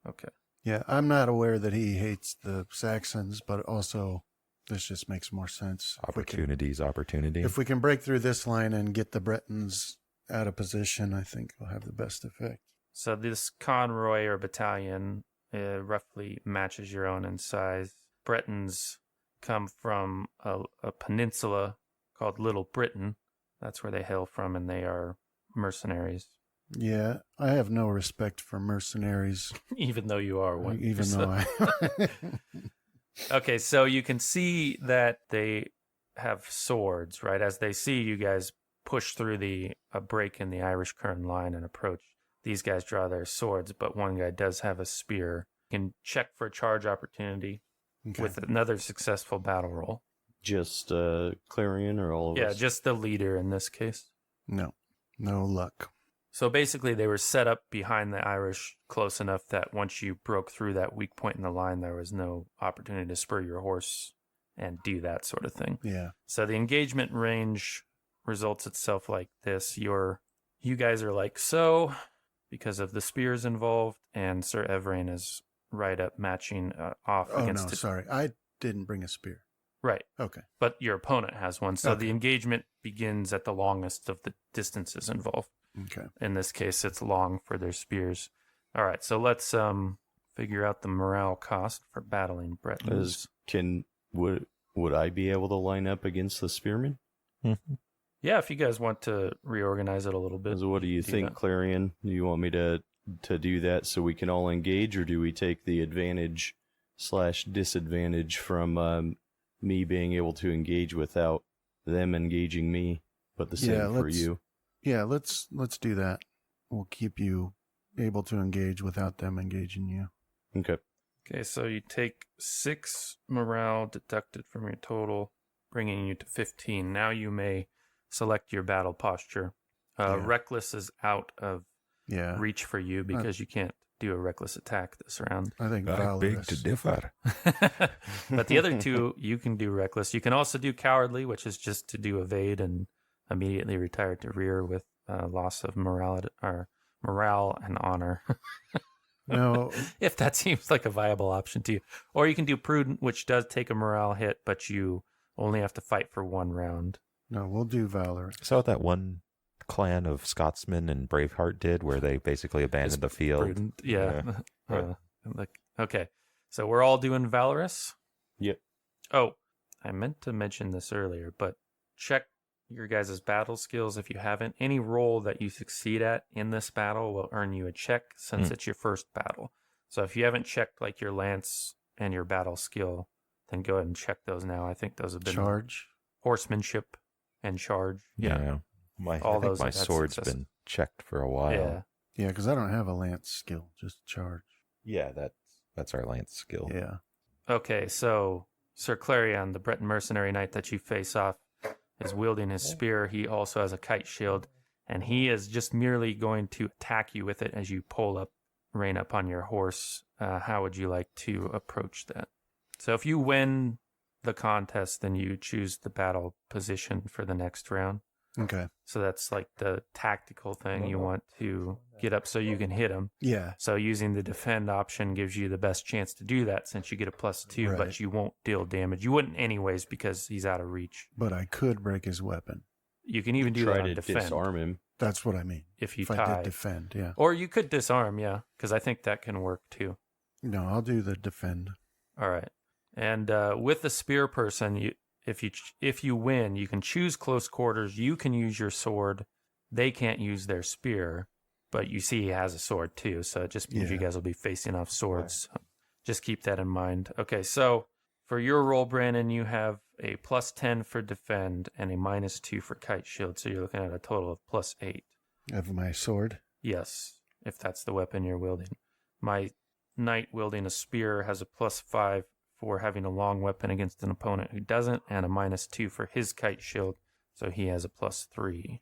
Okay. Yeah, I'm not aware that he hates the Saxons, but also this just makes more sense. Opportunity. If we can break through this line and get the Bretons out of position, I think we'll have the best effect. So this convoy or battalion roughly matches your own in size. Bretons come from a peninsula called Little Britain. That's where they hail from, and they are mercenaries. Yeah, I have no respect for mercenaries. Even though you are one. Even though I... Okay, so you can see that they have swords, right? As they see you guys push through a break in the Irish Kern line and approach, these guys draw their swords, but one guy does have a spear. You can check for a charge opportunity with another successful battle roll. Just Clarion or all of us? Yeah, just the leader in this case. No luck. So basically they were set up behind the Irish close enough that once you broke through that weak point in the line, there was no opportunity to spur your horse and do that sort of thing. Yeah. So the engagement range results itself like this. You guys are like so because of the spears involved, and Sir Evrain is right up matching off against... Oh, no, sorry. I didn't bring a spear. Right. Okay. But your opponent has one, so the engagement begins at the longest of the distances involved. Okay. In this case, it's long for their spears. All right, so let's figure out the morale cost for battling Bretons. Would I be able to line up against the spearmen? Yeah, if you guys want to reorganize it a little bit. So what do you think, that. Clarion? Do you want me to do that so we can all engage, or do we take the advantage/disadvantage from me being able to engage without them engaging me, but the same for you? Yeah, let's do that. We'll keep you able to engage without them engaging you. Okay. Okay, so you take 6 morale deducted from your total, bringing you to 15. Now you may select your battle posture. Reckless is out of reach for you because you can't do a reckless attack this round. I think I beg valorous. to differ. But the other 2, you can do reckless. You can also do cowardly, which is just to do evade and immediately retire to rear with loss of morale and honor. No, If that seems like a viable option to you. Or you can do prudent, which does take a morale hit, but you only have to fight for 1 round. no, we'll do valorous. So that one clan of Scotsmen and Braveheart did, where they basically abandoned the field. Prudent, yeah. Right. Okay, so we're all doing valorous? Yep. Oh, I meant to mention this earlier, but check your guys' battle skills if you haven't. Any roll that you succeed at in this battle will earn you a check since it's your first battle. So if you haven't checked like your lance and your battle skill, then go ahead and check those now. I think those have been Charge. horsemanship and charge. Yeah. I All think those my have had sword's success. been checked for a while. Yeah. Yeah, because I don't have a lance skill, just charge. Yeah, that's our lance skill. Yeah. Okay, so Sir Clarion, the Breton mercenary knight that you face off, is wielding his spear. He also has a kite shield, and he is just merely going to attack you with it as you rein up on your horse. How would you like to approach that? So if you win the contest, then you choose the battle position for the next round. Okay. So that's like the tactical thing. You want to get up so you can hit him. Yeah. So using the defend option gives you the best chance to do that since you get a +2, Right. but you won't deal damage. You wouldn't anyways because he's out of reach. But I could break his weapon. You can even do Try that on to defend disarm him. That's what I mean. if you If I tie. did defend, yeah. Or you could disarm, yeah, because I think that can work too. No, I'll do the defend. All right. And with the spear person, if you win, you can choose close quarters. You can use your sword. They can't use their spear, but you see he has a sword too, so it just means you guys will be facing off swords. So just keep that in mind. Okay, so for your roll, Brandon, you have a +10 for defend and a -2 for kite shield, so you're looking at a total of +8. Of my sword. Yes, if that's the weapon you're wielding. My knight wielding a spear has a +5 for having a long weapon against an opponent who doesn't, and a -2 for his kite shield, so he has a +3.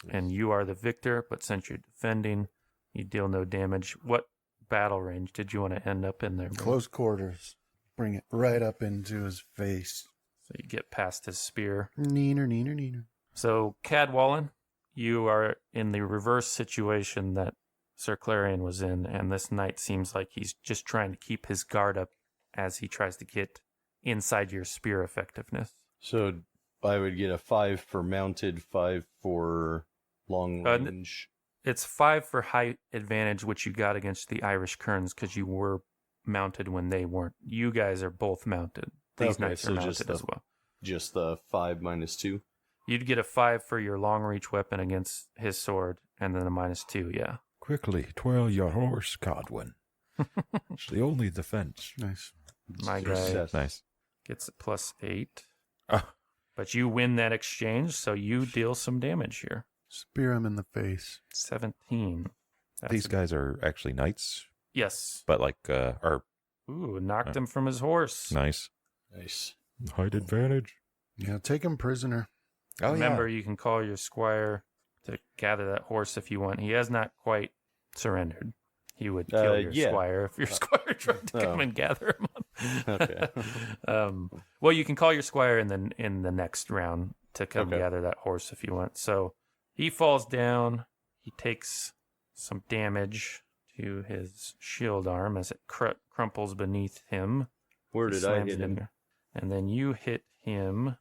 And you are the victor, but since you're defending, you deal no damage. What battle range did you want to end up in there, bro? Close quarters. Bring it right up into his face. So you get past his spear. Neener, neener, neener. So, Cadwallon, you are in the reverse situation that Sir Clarion was in, and this knight seems like he's just trying to keep his guard up as he tries to get inside your spear effectiveness. So I would get a 5 for mounted, 5 for long range. It's 5 for height advantage, which you got against the Irish Kerns because you were mounted when they weren't. You guys are both mounted. These Okay, knights so are just mounted as well. Just the 5 -2. You'd get a 5 for your long reach weapon against his sword, and then a -2, yeah. Quickly, twirl your horse, Godwin. It's the only defense. Nice. My guy Nice. gets a +8. Ah. But you win that exchange, so you deal some damage here. Spear him in the face. 17. That's These guys are actually knights, Yes. but are Ooh, knocked him from his horse. nice. Nice. Height advantage. Yeah, take him prisoner. Oh, Remember, you can call your squire to gather that horse if you want. He has not quite surrendered. He would kill your squire if your squire tried to come and gather him up. Okay. Well, you can call your squire in the next round to come Okay. gather that horse if you want. So he falls down. He takes some damage to his shield arm as it crumples beneath him. Where He did I slams hit it in him? there. And then you hit him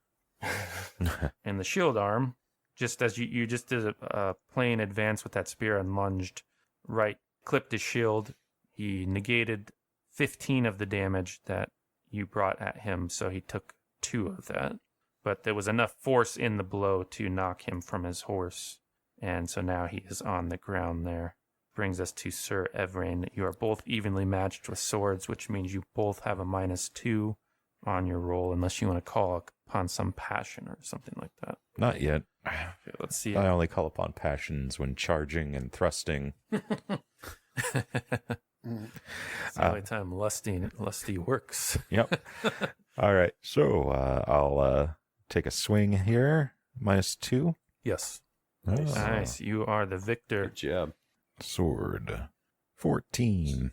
in the shield arm, just as you just did a plain advance with that spear and lunged right clipped his shield. He negated 15 of the damage that you brought at him, so he took 2 of that. But there was enough force in the blow to knock him from his horse, and so now he is on the ground there. Brings us to Sir Evrain. You are both evenly matched with swords, which means you both have a -2 on your roll, unless you want to call upon some passion or something like that. Not yet. Okay, let's see. I only call upon passions when charging and thrusting. It's the only time lusty works. Yep. All right. So I'll take a swing here. -2. Yes. Nice. Nice. You are the victor. Good job. Sword. 14.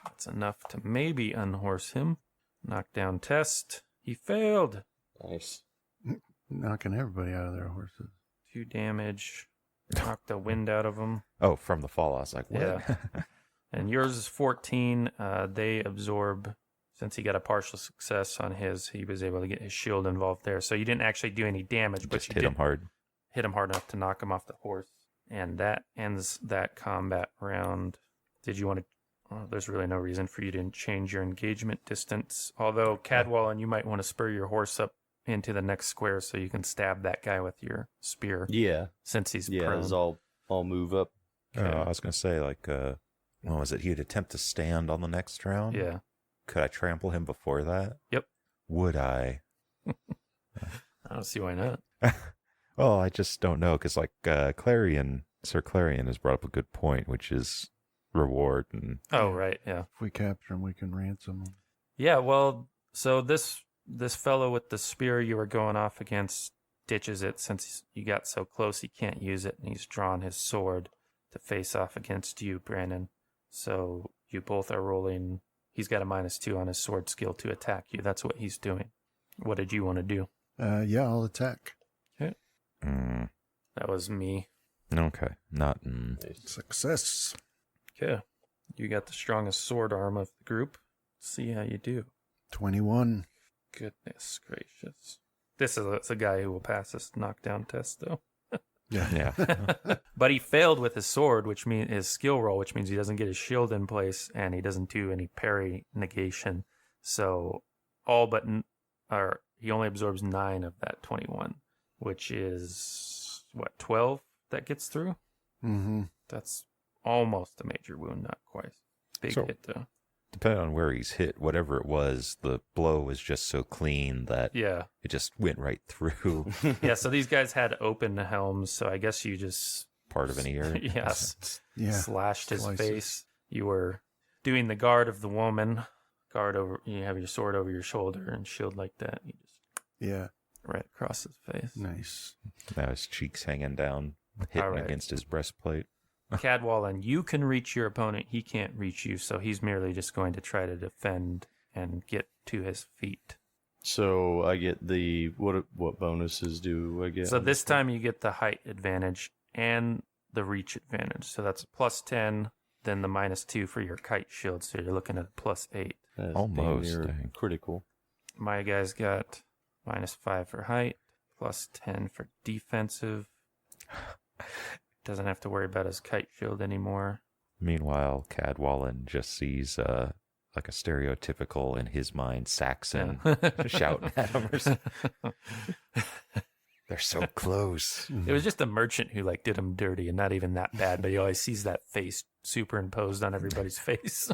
That's enough to maybe unhorse him. Knockdown test. He failed. Nice. Knocking everybody out of their horses. 2 damage. Knocked the wind out of him. Oh, from the fall. I was like, what? Yeah. And yours is 14. They absorb, since he got a partial success on his, he was able to get his shield involved there. So you didn't actually do any damage, but Just you hit did him hard. hit him hard enough to knock him off the horse. And that ends that combat round. Did you want to... Well, there's really no reason for you to change your engagement distance. Although, Cadwallon, you might want to spur your horse up into the next square so you can stab that guy with your spear. Yeah. Since he's Yeah, prone. I'll move up. I was going to say, like, what was it? He'd attempt to stand on the next round? Yeah. Could I trample him before that? Yep. Would I? I don't see why not. Well, I just don't know, because, like, Sir Clarion has brought up a good point, which is reward. And Oh, right, yeah. If we capture him, we can ransom him. Yeah, well, so this fellow with the spear you were going off against ditches it since you got so close he can't use it, and he's drawn his sword to face off against you, Brandon. So you both are rolling. He's got a -2 on his sword skill to attack you. That's what he's doing. What did you want to do? Yeah, I'll attack. That was me. Okay. Not... Success. Okay. You got the strongest sword arm of the group. Let's see how you do. 21. Goodness gracious. This is a guy who will pass this knockdown test, though. Yeah. Yeah. But he failed with his sword, which means his skill roll, which means he doesn't get his shield in place and he doesn't do any parry negation. So he only absorbs 9 of that 21, which is 12 that gets through. Mm-hmm. That's almost a major wound, not quite. Big hit though. Depending on where he's hit, whatever it was, the blow was just so clean that it just went right through Yeah, so these guys had open helms, so I guess you just part of an ear. slashed his Slices. face. You were doing the guard of the woman. You have your sword over your shoulder and shield like that. You just right across his face. Nice. Now his cheeks hanging down, hitting against his breastplate. Cadwallon, you can reach your opponent. He can't reach you, so he's merely just going to try to defend and get to his feet. So I get the what bonuses do I get? So this time you get the height advantage and the reach advantage. So that's a +10, then the -2 for your kite shield. So you're looking at a +8. That's Almost, damn near dang. critical. My guy's got -5 for height, +10 for defensive. Doesn't have to worry about his kite shield anymore. Meanwhile, Cadwallon just sees like a stereotypical, in his mind, Saxon shouting at him or something. They're so close. It was just a merchant who did him dirty, and not even that bad, but he always sees that face superimposed on everybody's face.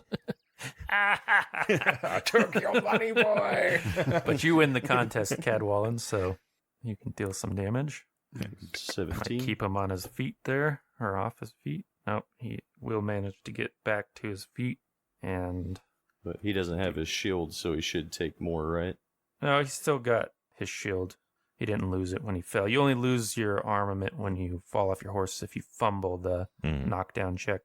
I took your money, boy. But you win the contest, Cadwallon, so you can deal some damage. 17. Might keep him on his feet there, or off his feet. Nope, he will manage to get back to his feet, and... But he doesn't have his shield, so he should take more, right? No, he's still got his shield. He didn't lose it when he fell. You only lose your armament when you fall off your horse if you fumble the knockdown check.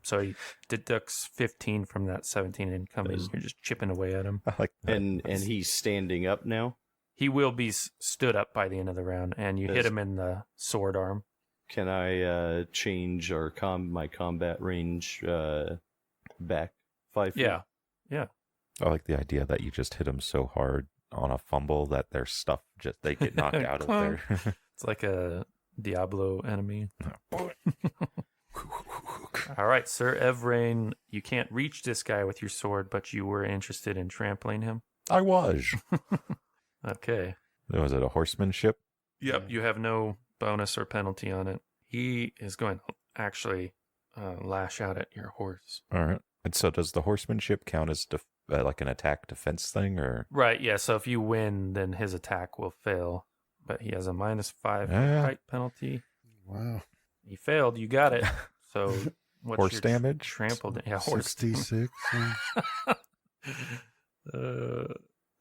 So he deducts 15 from that 17 incoming. You're just chipping away at him. I like that. And he's standing up now? He will be stood up by the end of the round, and you hit him in the sword arm. Can I change my combat range back 5 feet? Yeah. I like the idea that you just hit him so hard on a fumble that their stuff they get knocked out of there. It's like a Diablo enemy. All right, Sir Evrain, you can't reach this guy with your sword, but you were interested in trampling him. I was. Okay. Was it a horsemanship? Yep, you have no bonus or penalty on it. He is going to actually lash out at your horse. All right. And so does the horsemanship count as like an attack defense thing, or? Right, yeah, so if you win, then his attack will fail. But he has a -5 fight penalty. Wow. He failed, you got it. So what's Horse your damage? Trampled. Yeah, horse 66.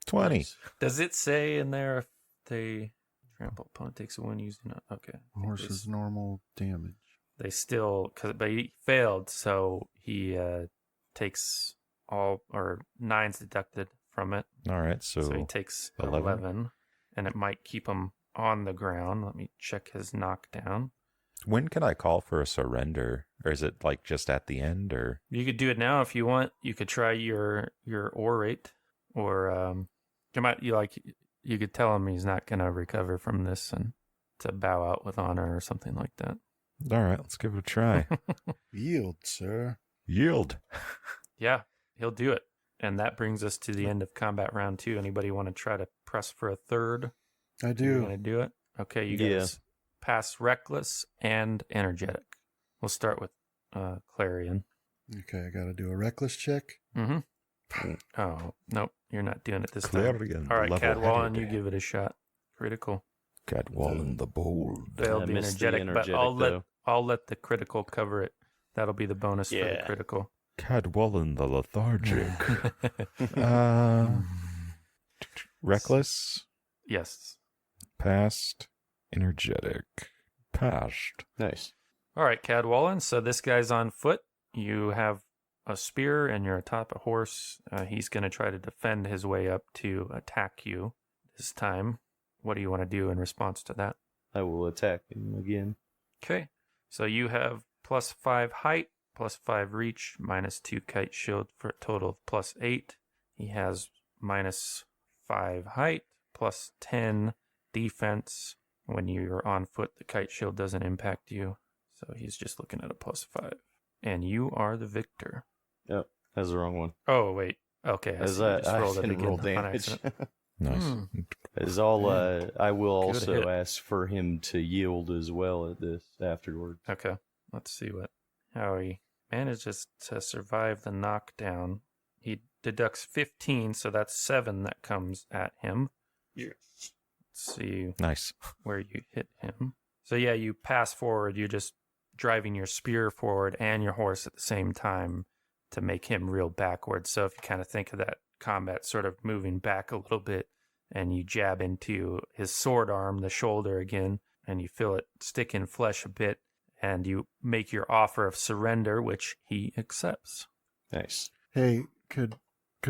20. Does it say in there if they trample opponent takes a win using it? Okay. Horse's normal damage. They still, but he failed, so he takes all, or 9's deducted from it. All right. So he takes 11, and it might keep him on the ground. Let me check his knockdown. When can I call for a surrender? Or is it like just at the end, or? You could do it now if you want. You could try your orate, or you could tell him he's not going to recover from this and to bow out with honor or something like that. All right, let's give it a try. Yield, sir. Yield. Yeah, he'll do it. And that brings us to the end of combat round 2. Anybody want to try to press for a third? I You're do. going to do it? Okay, you guys pass reckless and energetic. We'll start with Clarion. Okay, I got to do a reckless check. Mm-hmm. Oh, nope, you're not doing it this Clarion, time. All right, level-headed. Cadwallon, you give it a shot. Critical. Cadwallon the Bold. Failed the missed the energetic, but energetic, I'll let the critical cover it. That'll be the bonus for the critical. Cadwallon the Lethargic. Reckless. Yes. Passed. Energetic. Passed. Nice. All right, Cadwallon. So this guy's on foot. You have a spear and you're atop a horse. He's going to try to defend his way up to attack you this time. What do you want to do in response to that? I will attack him again. Okay. So you have +5 height, +5 reach, -2 kite shield for a total of +8. He has -5 height, +10 defense. When you're on foot, the kite shield doesn't impact you. So he's just looking at a +5. And you are the victor. Yep, that's the wrong one. Oh, wait. Okay. As see. You just I rolled it didn't again roll on damage. accident. Nice. As all, I will Good also hit. ask for him to yield as well at this afterwards. Okay. Let's see how he manages to survive the knockdown. He deducts 15, so that's 7 that comes at him. Yes. Let's see Nice. where you hit him. So yeah, you pass forward. You're just driving your spear forward and your horse at the same time to make him reel backwards. So if you kind of think of that combat sort of moving back a little bit, and you jab into his sword arm, the shoulder again, and you feel it stick in flesh a bit, and you make your offer of surrender, which he accepts. Nice. Hey, could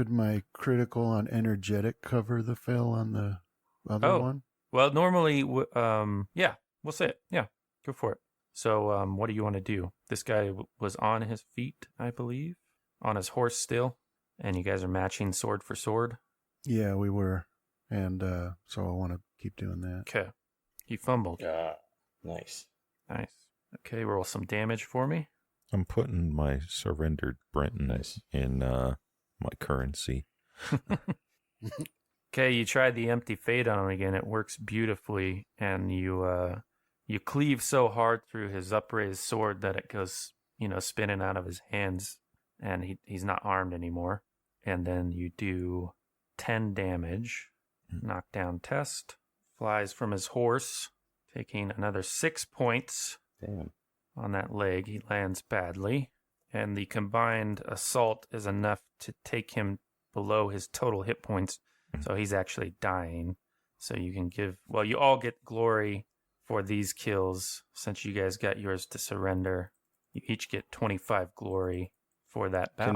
my critical on energetic cover the fail on the other one? Well, normally, yeah, we'll say it. Yeah, go for it. So what do you want to do? This guy was on his feet, I believe, on his horse still, and you guys are matching sword for sword? Yeah, we were. And so I want to keep doing that. Okay. He fumbled. Nice. Nice. Okay, roll some damage for me. I'm putting my surrendered Brenton Nice. in my currency. Okay, you tried the empty fade on him again. It works beautifully, and you cleave so hard through his upraised sword that it goes, spinning out of his hands, and he's not armed anymore. And then you do 10 damage. Knockdown test. Flies from his horse, taking another 6 points. Damn. On that leg. He lands badly. And the combined assault is enough to take him below his total hit points. So he's actually dying. So you can you all get glory for these kills. Since you guys got yours to surrender, you each get 25 glory for that bout.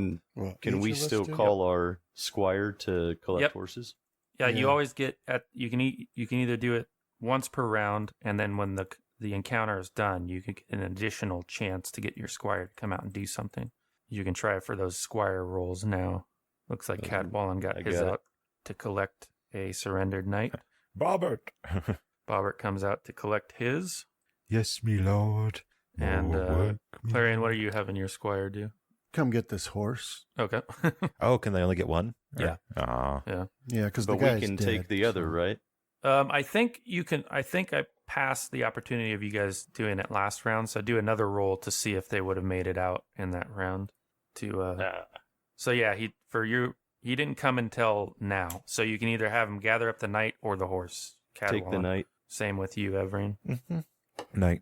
Can we still call our squire to collect horses? Yeah, you always get you can either do it once per round, and then when the encounter is done, you can get an additional chance to get your squire to come out and do something. You can try for those squire rolls now. Looks like Cadwallon got his out to collect a surrendered knight. Bobbert. Bobbert comes out to collect his. Yes, me lord. And More work. Clarion, what are you having your squire do? Come get this horse. Okay. Oh, can they only get one? Yeah. Ah. Yeah. Yeah, because the But guy's we can dead, take the other, so- right? I think you can. I think I passed the opportunity of you guys doing it last round, so do another roll to see if they would have made it out in that round. So yeah, he didn't come until now, so you can either have him gather up the knight or the horse. Take the Cadwallon. knight. Same with you, Everine. Night.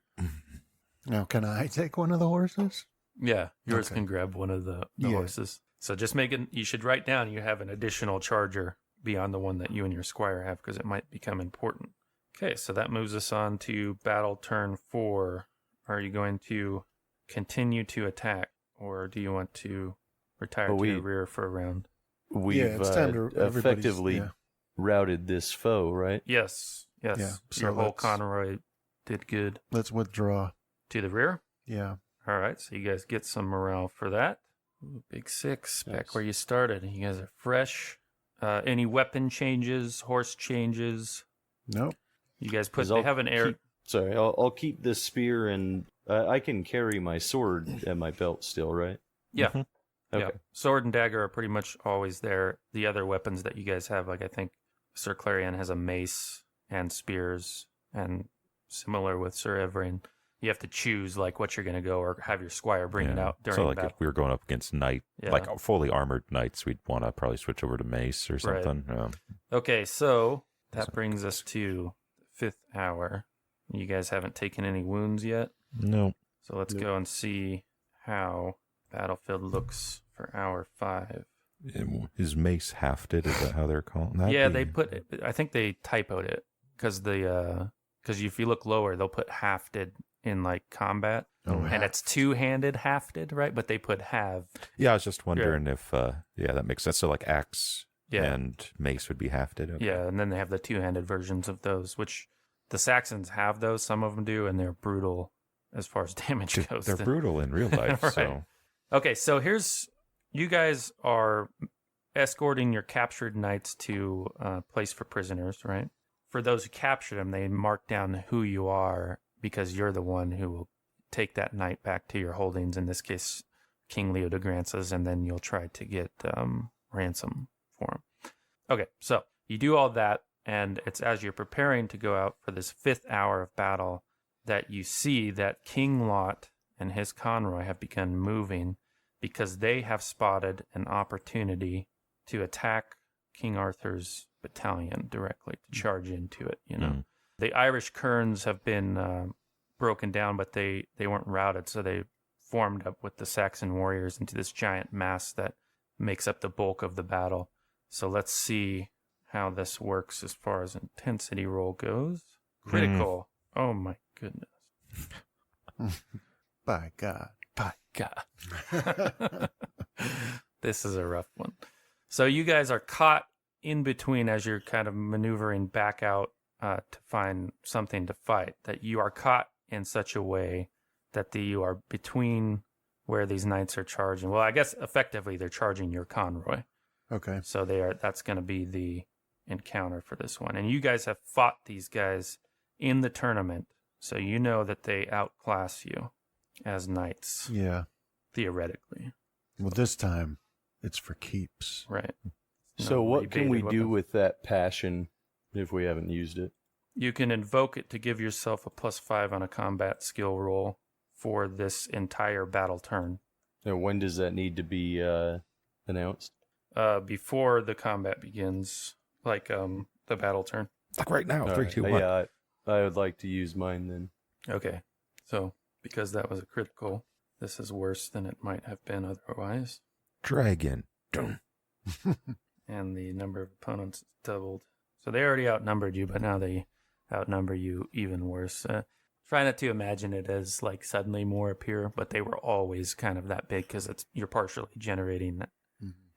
Now, can I take one of the horses? Yeah, yours Okay. can grab one of the Yeah. horses. So just you should write down you have an additional charger beyond the one that you and your squire have because it might become important. Okay, so that moves us on to battle turn 4. Are you going to continue to attack or do you want to retire Well, to the rear for a round? We've it's time to everybody's- effectively yeah. routed this foe, right? Yes. Yeah, so Your whole let's- Conroy did good. Let's withdraw. To the rear? Yeah. All right, so you guys get some morale for that. Ooh, big 6, back Nice. where you started. You guys are fresh. Any weapon changes, horse changes? Nope. You guys 'Cause they I'll have an air. I'll keep this spear, and I can carry my sword at my belt still, right? Yeah, Mhm. yeah. Okay. Sword and dagger are pretty much always there. The other weapons that you guys have, like I think Sir Clarion has a mace and spears, and similar with Sir Everin. You have to choose like what you're going to go, or have your squire bring it out during So, like, battle. if we were going up against knight, Yeah. like fully armored knights, we'd want to probably switch over to mace or Right. something. Okay, so that brings us to the 5th hour. You guys haven't taken any wounds yet. No. So let's Nope. go and see how Battlefield looks for hour 5. Is mace hafted? Is that how they're called? Yeah, they put it. I think they typoed it because if you look lower, they'll put hafted in like combat, Oh, and it's two-handed hafted, right? But they put have. Yeah, I was just wondering if, that makes sense. So, like, axe Yeah, and mace would be hafted. Okay. yeah, and then they have the two-handed versions of those, which the Saxons have those. Some of them do, and they're brutal as far as damage goes. They're brutal in real life. Right. So, Okay, so you guys are escorting your captured knights to a place for prisoners, right? For those who captured them, they mark down who you are because you're the one who will take that knight back to your holdings, in this case, King Leo de Grance's, and then you'll try to get ransom for him. Okay, so you do all that, and it's as you're preparing to go out for this 5th hour of battle that you see that King Lot and his convoy have begun moving because they have spotted an opportunity to attack King Arthur's battalion directly, to charge into it, you know. Mm. The Irish kerns have been broken down, but they weren't routed, so they formed up with the Saxon warriors into this giant mass that makes up the bulk of the battle. So let's see how this works as far as intensity roll goes. Critical. Oh my goodness. By God. By God. This is a rough one. So you guys are caught in between as you're kind of maneuvering back out to find something to fight, that you are caught in such a way that you are between where these knights are charging. Well, I guess effectively they're charging your convoy. Okay. So that's going to be the encounter for this one. And you guys have fought these guys in the tournament, so you know that they outclass you as knights, Yeah. theoretically. Well, this time it's for keeps. Right. So No what can we rebated do weapons. with that passion if we haven't used it? You can invoke it to give yourself a +5 on a combat skill roll for this entire battle turn. And when does that need to be announced? Before the combat begins, like the battle turn. like right now, All 3, right. 2, 1. Yeah, I would like to use mine then. Okay. So because that was a critical, this is worse than it might have been otherwise. Dragon. And the number of opponents is doubled. So they already outnumbered you, but now they outnumber you even worse. Try not to imagine it as like suddenly more appear, but they were always kind of that big because you're partially generating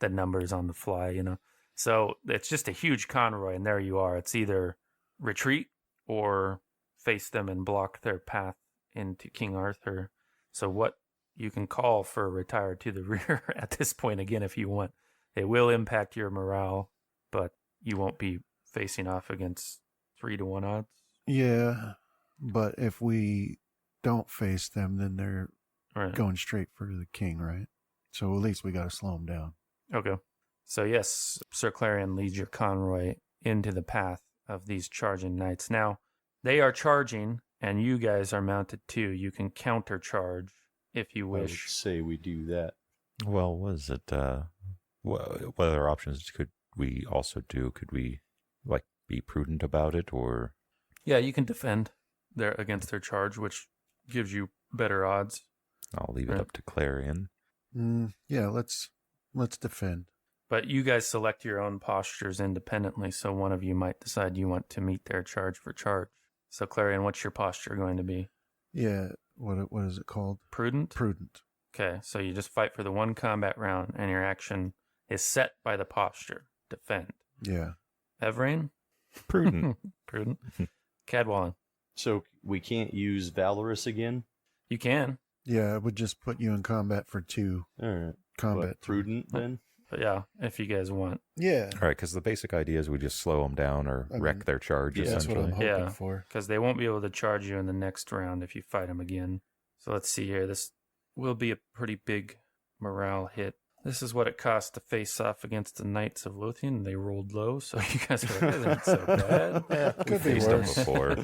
the numbers on the fly, you know. So it's just a huge convoy, and there you are. It's either retreat or face them and block their path into King Arthur. So what you can call for retire to the rear at this point again if you want. It will impact your morale, but you won't be facing off against 3-1 odds. Yeah. But if we don't face them, then they're Right. going straight for the king, right? So at least we got to slow them down. Okay. So yes, Sir Clarion leads your convoy into the path of these charging knights. Now, they are charging, and you guys are mounted too. You can countercharge if you I would wish. say we do that. Well, was it? What other options could we also do? Could we like be prudent about it, or? Yeah, you can defend against their charge, which gives you better odds. I'll leave it Right. up to Clarion. Yeah, let's defend. But you guys select your own postures independently, so one of you might decide you want to meet their charge for charge. So, Clarion, what's your posture going to be? Yeah, what is it called? Prudent? Prudent. Okay, so you just fight for the one combat round, and your action is set by the posture. Defend. Yeah. Evrain? Prudent. Prudent. Cadwallon? So we can't use Valorous again? You can. Yeah, it would just put you in combat for 2 All right. combat. But prudent then? But yeah, if you guys want. Yeah. All right, because the basic idea is we just slow them down or I wreck mean, their charge, That's what I'm essentially. hoping Yeah. for. Because they won't be able to charge you in the next round if you fight them again. So let's see here. This will be a pretty big morale hit. This is what it cost to face off against the Knights of Lothian. They rolled low, so you guys are like, "This isn't so bad." Yeah, We could be faced them worse. before.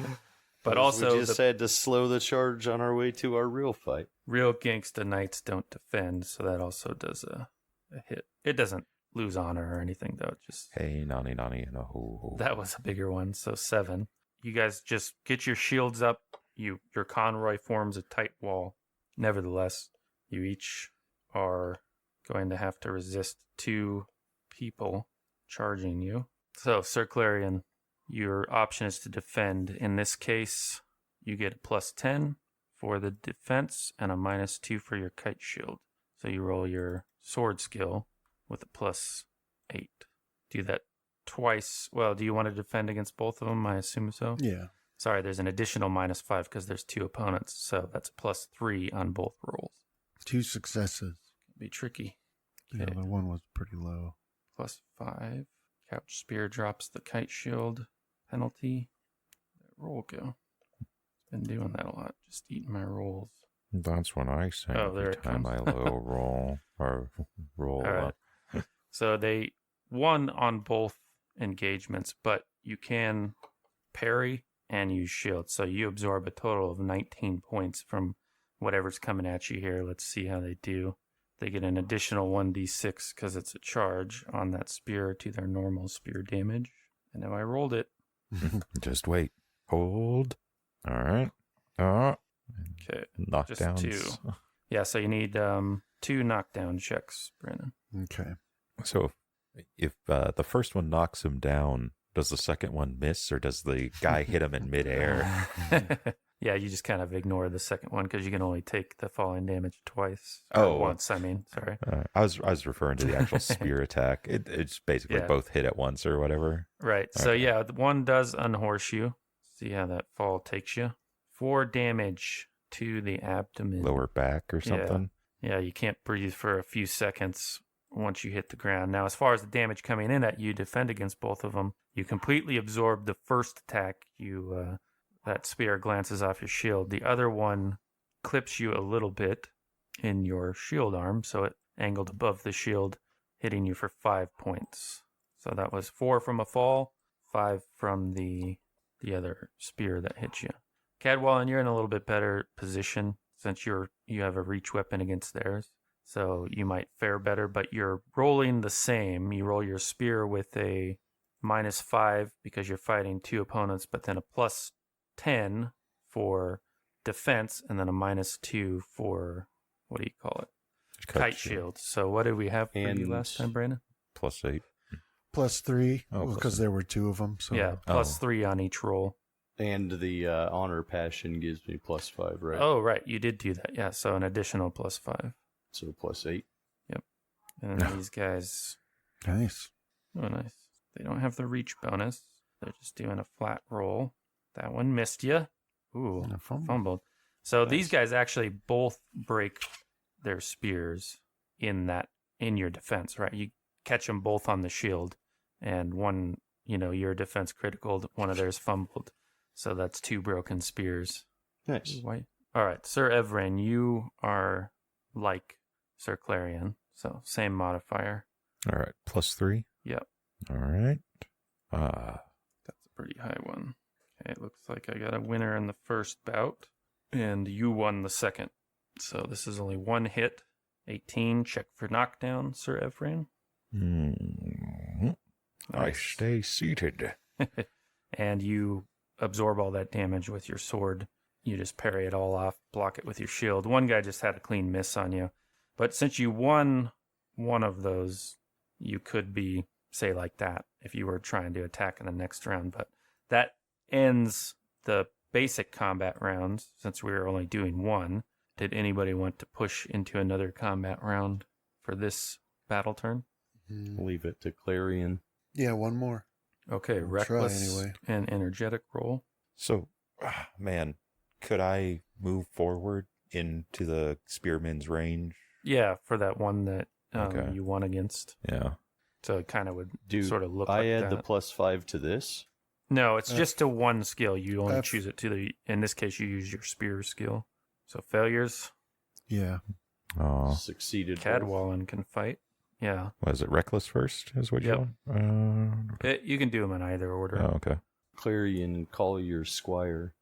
But also, we just had to slow the charge on our way to our real fight. real gangsta knights don't defend, so that also does a hit. It doesn't lose honor or anything, though. It just Hey, nani, and a ho, ho. that was a bigger one, so 7. You guys just get your shields up. Your convoy forms a tight wall. Nevertheless, you each are going to have to resist 2 people charging you. So, Sir Clarion, your option is to defend. In this case, you get a +10 for the defense and a -2 for your kite shield. So you roll your sword skill with a +8. Do that twice. Well, do you want to defend against both of them? I assume so. Yeah. Sorry, there's an additional -5 because there's 2 opponents. So that's a +3 on both rolls. 2 successes. Be tricky. Yeah, Okay. the one was pretty low. +5. Couch spear drops the kite shield penalty. Roll go. Been doing that a lot. Just eating my rolls. That's what I say Oh, there every it time comes. I low roll or roll All right. up. So they won on both engagements, but you can parry and use shield. So you absorb a total of 19 points from whatever's coming at you here. Let's see how they do. They get an additional 1d6 because it's a charge on that spear to their normal spear damage. And now I rolled it. Just wait. Hold. All right. Okay. Knockdowns. 2. Yeah, so you need 2 knockdown checks, Brandon. Okay. So if the first one knocks him down, does the second one miss, or does the guy hit him in midair? Yeah, you just kind of ignore the second one because you can only take the falling damage twice. Oh. Once, I mean. Sorry. I was referring to the actual spear attack. It's basically Yeah. both hit at once or whatever. Right. So, Okay. yeah, the one does unhorse you. See how that fall takes you. 4 damage to the abdomen. Lower back or something. Yeah, you can't breathe for a few seconds once you hit the ground. Now, as far as the damage coming in at you, defend against both of them. You completely absorb the first attack. That spear glances off your shield. The other one clips you a little bit in your shield arm, so it angled above the shield, hitting you for 5 points. So that was 4 from a fall, 5 from the other spear that hit you. Cadwallon, you're in a little bit better position since you have a reach weapon against theirs. So you might fare better, but you're rolling the same. You roll your spear with a -5 because you're fighting 2 opponents, but then a +10 for defense, and then a -2 for, what do you call it? Kite shield. So what did we have for you And- last time, Brandon? +8. +3. Oh, Because there were 2 of them. So Yeah, +3 on each roll. And the honor passion gives me +5, right? Oh, right. You did do that. Yeah, so an additional +5. So +8. And then these guys, Nice. oh, nice. They don't have the reach bonus. They're just doing a flat roll. That one missed you. Ooh, And a fumble. fumbled. So Nice. these guys actually both break their spears in your defense, right? You catch them both on the shield, and one, your defense critical, one of theirs fumbled. So that's 2 broken spears. Nice. Why All right, Sir Evrain, you are like Sir Clarion, so same modifier. All right, +3. Yep, All right. that's a pretty high one. Okay, it looks like I got a winner in the first bout, and you won the second. So this is only one hit. 18, check for knockdown, Sir Evrain. I stay seated. And you absorb all that damage with your sword. You just parry it all off, block it with your shield. One guy just had a clean miss on you. But since you won one of those, you could be, say, like that if you were trying to attack in the next round. But that ends the basic combat rounds since we were only doing one. Did anybody want to push into another combat round for this battle turn? Leave it to Clarion. Yeah, one more. Okay, We'll reckless try anyway. and energetic roll. So, man, could I move forward into the spearman's range? Yeah, for that one that Okay. you won against. Yeah. So it kind of would Do sort of look I like add that. the +5 to this? No, it's just to one skill. You only F- choose it to the. In this case, you use your spear skill. So failures, Yeah. Oh, Succeeded. both. Cadwallon can fight. Yeah, was it reckless first? Is what Yep. you want? you can do them in either order. Oh, okay. Clarion, call your squire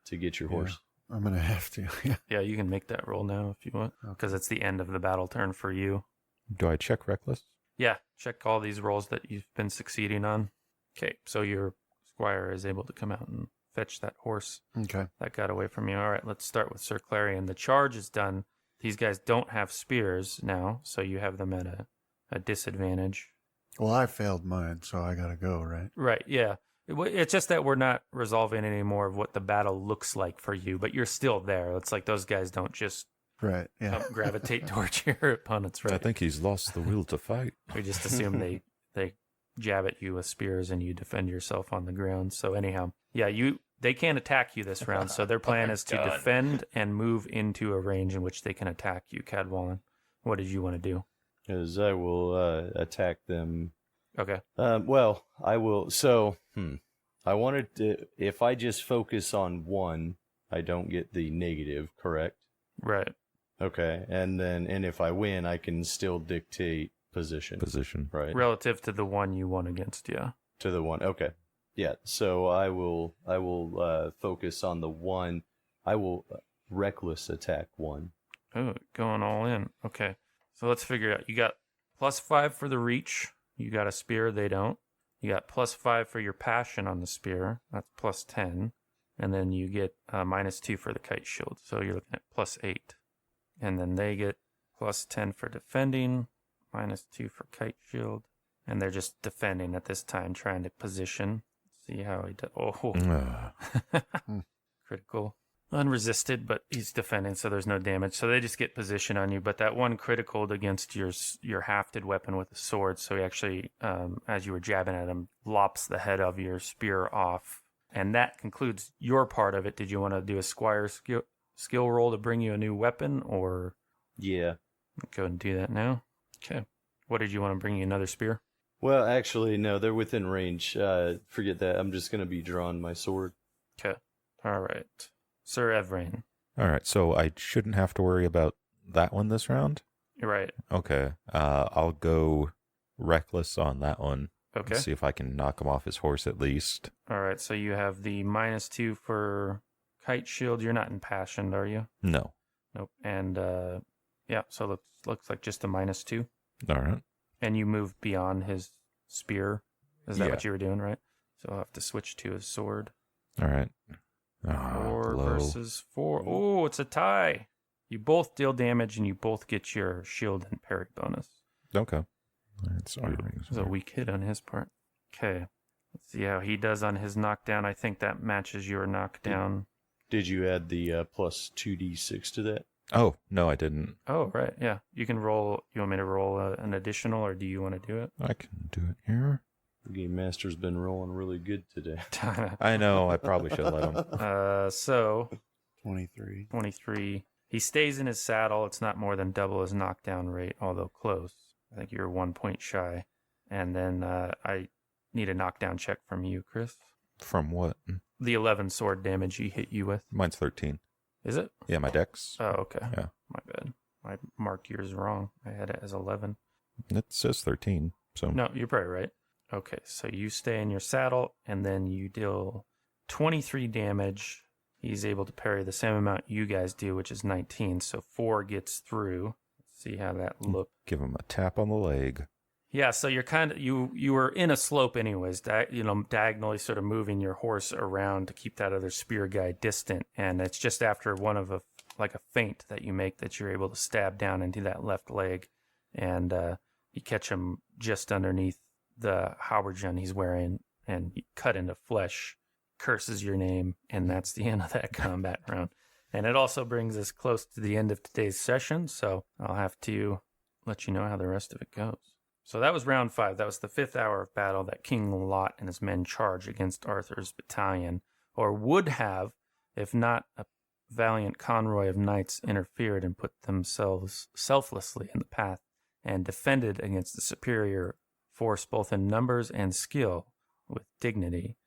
to get your Yeah. horse. I'm going to have to. Yeah. Yeah, you can make that roll now if you want, because it's the end of the battle turn for you. Do I check reckless? Yeah, check all these rolls that you've been succeeding on. Okay, so your squire is able to come out and fetch that horse Okay. that got away from you. All right, let's start with Sir Clarion. The charge is done. These guys don't have spears now, so you have them at a disadvantage. Well, I failed mine, so I got to go, right? Right, yeah. It's just that we're not resolving any more of what the battle looks like for you, but you're still there. It's like those guys don't just Right. Yeah. gravitate towards your opponents, right? I think he's lost the will to fight. We just assume they jab at you with spears and you defend yourself on the ground. So anyhow, yeah, they can't attack you this round. So their plan is to defend and move into a range in which they can attack you, Cadwallon. What did you want to do? Because I will attack them. Okay. Well, I will. So, I wanted to. If I just focus on one, I don't get the negative, correct? Right. Okay, and if I win, I can still dictate position, right? Relative to the one you won against, yeah. To the one. Okay. Yeah. So I will focus on the one. I will reckless attack one. Oh, going all in. Okay. So let's figure it out. You got +5 for the reach. You got a spear, they don't. You got +5 for your passion on the spear. That's +10. And then you get -2 for the kite shield. So you're looking at +8. And then they get +10 for defending, -2 for kite shield. And they're just defending at this time, trying to position. See how he does. Oh, critical. Unresisted, but he's defending, so there's no damage. So they just get position on you. But that one critical against your hafted weapon with a sword. So he actually, as you were jabbing at him, lops the head of your spear off. And that concludes your part of it. Did you want to do a squire skill roll to bring you a new weapon, or Yeah. go and do that now? Okay. What did you want to bring you? Another spear? Well, actually, no. They're within range. Forget that. I'm just gonna be drawing my sword. Okay. All right. Sir Evrain. All right, so I shouldn't have to worry about that one this round? You're right. Okay, I'll go reckless on that one. Okay. See if I can knock him off his horse at least. All right. So you have the -2 for kite shield. You're not impassioned, are you? No. Nope. And yeah, so looks like just a -2. All right. And you moved beyond his spear. Is that Yeah. what you were doing, right? So I'll have to switch to his sword. All right. 4 blow. versus 4. Oh, it's a tie. You both deal damage and you both get your shield and parry bonus. Okay. That's arming. It was a weak hit on his part. Okay. Let's see how he does on his knockdown. I think that matches your knockdown. Did you add the plus 2d6 to that? Oh, no, I didn't. Oh, right. Yeah. You can roll. You want me to roll an additional, or do you want to do it? I can do it here. The game master's been rolling really good today. I know, I probably should let him. So 23. 23. He stays in his saddle. It's not more than double his knockdown rate, although close. I think you're 1 point shy. And then I need a knockdown check from you, Chris. From what? the 11 sword damage he hit you with. Mine's 13. Is it? Yeah, my dex. Oh, okay. Yeah. My bad. I marked yours wrong. I had it as 11. It says 13. So No, you're probably right. Okay, so you stay in your saddle, and then you deal 23 damage. He's able to parry the same amount you guys do, which is 19. So 4 gets through. Let's see how that looks. give him a tap on the leg. Yeah, so you're kind of you were in a slope anyways, diagonally sort of moving your horse around to keep that other spear guy distant, and it's just after one of a feint that you make that you're able to stab down into that left leg, and you catch him just underneath the habergeon he's wearing, and you cut into flesh, curses your name, and that's the end of that combat round. And it also brings us close to the end of today's session, so I'll have to let you know how the rest of it goes. So that was round 5. That was the 5th hour of battle that King Lot and his men charged against Arthur's battalion, or would have, if not a valiant convoy of knights interfered and put themselves selflessly in the path and defended against the superior force both in numbers and skill with dignity.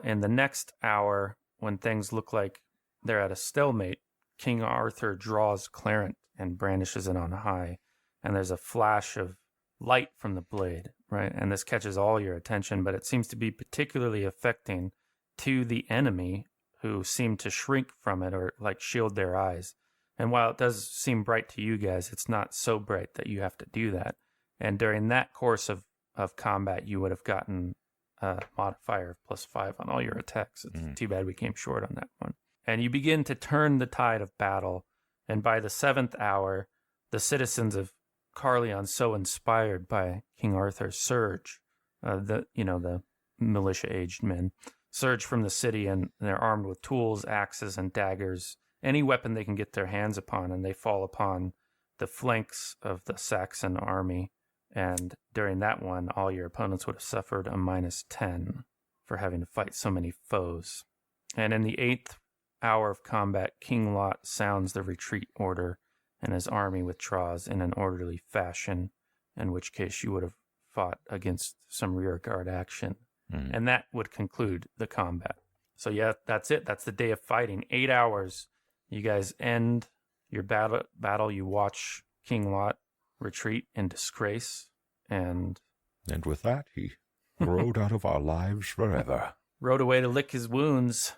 In the next hour, when things look like they're at a stalemate, King Arthur draws Clarent and brandishes it on high, and there's a flash of light from the blade, right? And this catches all your attention, but it seems to be particularly affecting to the enemy, who seem to shrink from it or like shield their eyes. And while it does seem bright to you guys, it's not so bright that you have to do that. And during that course of combat, you would have gotten a modifier of +5 on all your attacks. It's too bad we came short on that one. And you begin to turn the tide of battle, and by the 7th hour, the citizens of Carleon, so inspired by King Arthur, surge. The militia-aged men surge from the city, and they're armed with tools, axes, and daggers, any weapon they can get their hands upon, and they fall upon the flanks of the Saxon army. And during that one, all your opponents would have suffered a -10 for having to fight so many foes. And in the 8th hour of combat, King Lot sounds the retreat order, and his army withdraws in an orderly fashion, in which case you would have fought against some rear guard action. And that would conclude the combat. So yeah, that's it. That's the day of fighting. 8 hours. You guys end your battle. You watch King Lot retreat in disgrace. And with that, he rode out of our lives forever. Rode away to lick his wounds.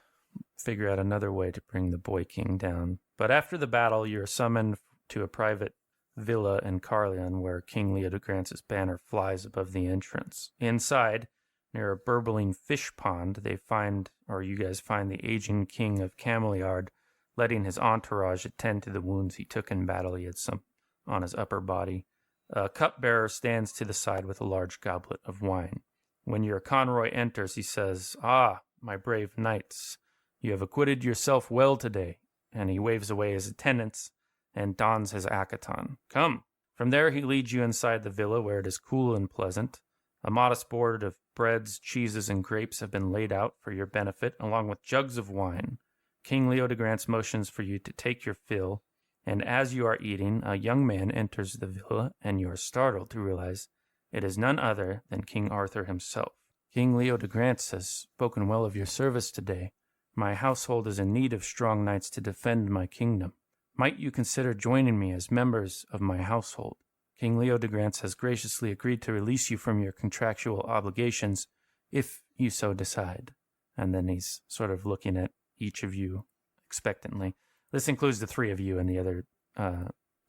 Figure out another way to bring the boy king down. But after the battle, you're summoned to a private villa in Carleon, where King Leodogrance's banner flies above the entrance. Inside, near a burbling fish pond, you guys find the aging king of Cameliard letting his entourage attend to the wounds he took in battle. He had some on his upper body. A cupbearer stands to the side with a large goblet of wine. When your conroy enters, he says, "Ah, my brave knights, you have acquitted yourself well today." And he waves away his attendants and dons his accaton. "Come." From there he leads you inside the villa, where it is cool and pleasant. A modest board of breads, cheeses, and grapes have been laid out for your benefit, along with jugs of wine. King Leodegrance motions for you to take your fill, and as you are eating, a young man enters the villa, and you are startled to realize it is none other than King Arthur himself. "King Leodegrance has spoken well of your service today. My household is in need of strong knights to defend my kingdom. Might you consider joining me as members of my household? King Leodegrance has graciously agreed to release you from your contractual obligations, if you so decide." And then he's sort of looking at each of you expectantly. This includes the 3 of you and the other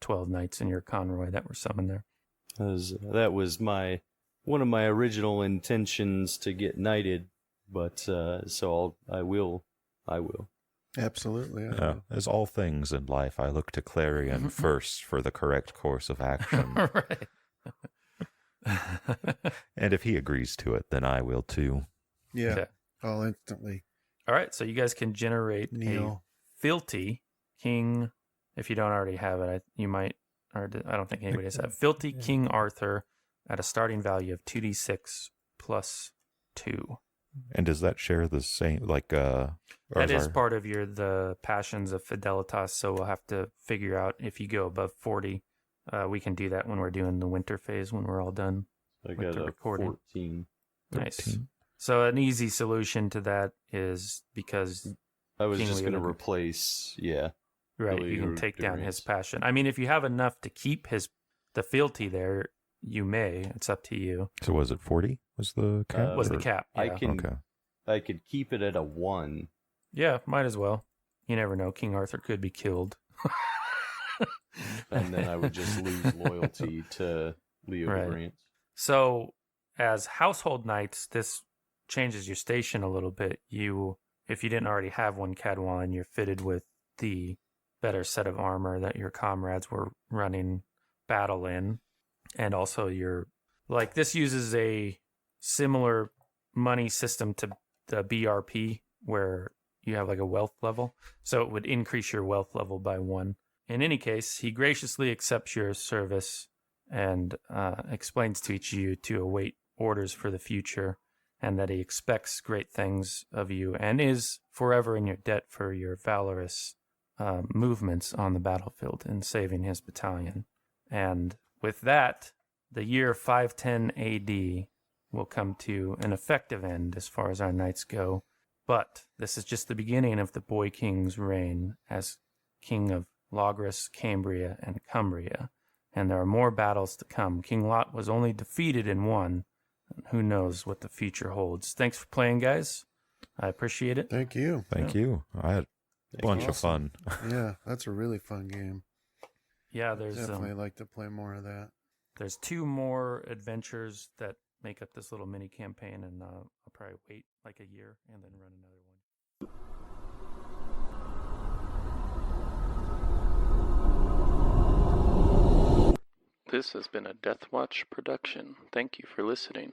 12 knights in your convoy that were summoned there. That was one of my original intentions to get knighted, but so I will. Absolutely. As all things in life, I look to Clarion first for the correct course of action. Right. And if he agrees to it, then I will too. Yeah. Okay. I'll instantly All right, so you guys can generate kneel. a Filthy King, if you don't already have it. You might, or I don't think anybody has that. Filthy King Arthur at a starting value of 2d6 plus 2. And does that share the same, That is part of the Passions of Fidelitas, so we'll have to figure out if you go above 40. We can do that when we're doing the winter phase, when we're all done. I with got the a recording. 14. Nice. So an easy solution to that is because I was King just going to Leodegrance- replace, yeah. right, you can take down his passion. I mean, if you have enough to keep the fealty there, you may. It's up to you. So was it 40? Was the cap? Was the or- cap? Yeah. I could keep it at a 1. Yeah, might as well. You never know. King Arthur could be killed. And then I would just lose loyalty to Leodegrance. Right. So, as household knights, this changes your station a little bit. If you didn't already have one Cadwallon, you're fitted with the better set of armor that your comrades were running battle in. And also this uses a similar money system to the BRP where you have like a wealth level. So it would increase your wealth level by 1. In any case, he graciously accepts your service and explains to each of you to await orders for the future and that he expects great things of you and is forever in your debt for your valorous movements on the battlefield in saving his battalion. And with that, the year 510 AD will come to an effective end as far as our knights go. But this is just the beginning of the Boy King's reign as king of Logres, Cambria, and Cumbria. And there are more battles to come. King Lot was only defeated in one. Who knows what the future holds. Thanks for playing, guys. I appreciate it. Thank you. Thank you. I had a bunch of fun. Yeah, that's a really fun game. Yeah, there's Definitely like to play more of that. There's 2 more adventures that make up this little mini campaign, and I'll probably wait like a year and then run another one. This has been a Deathwatch production. Thank you for listening.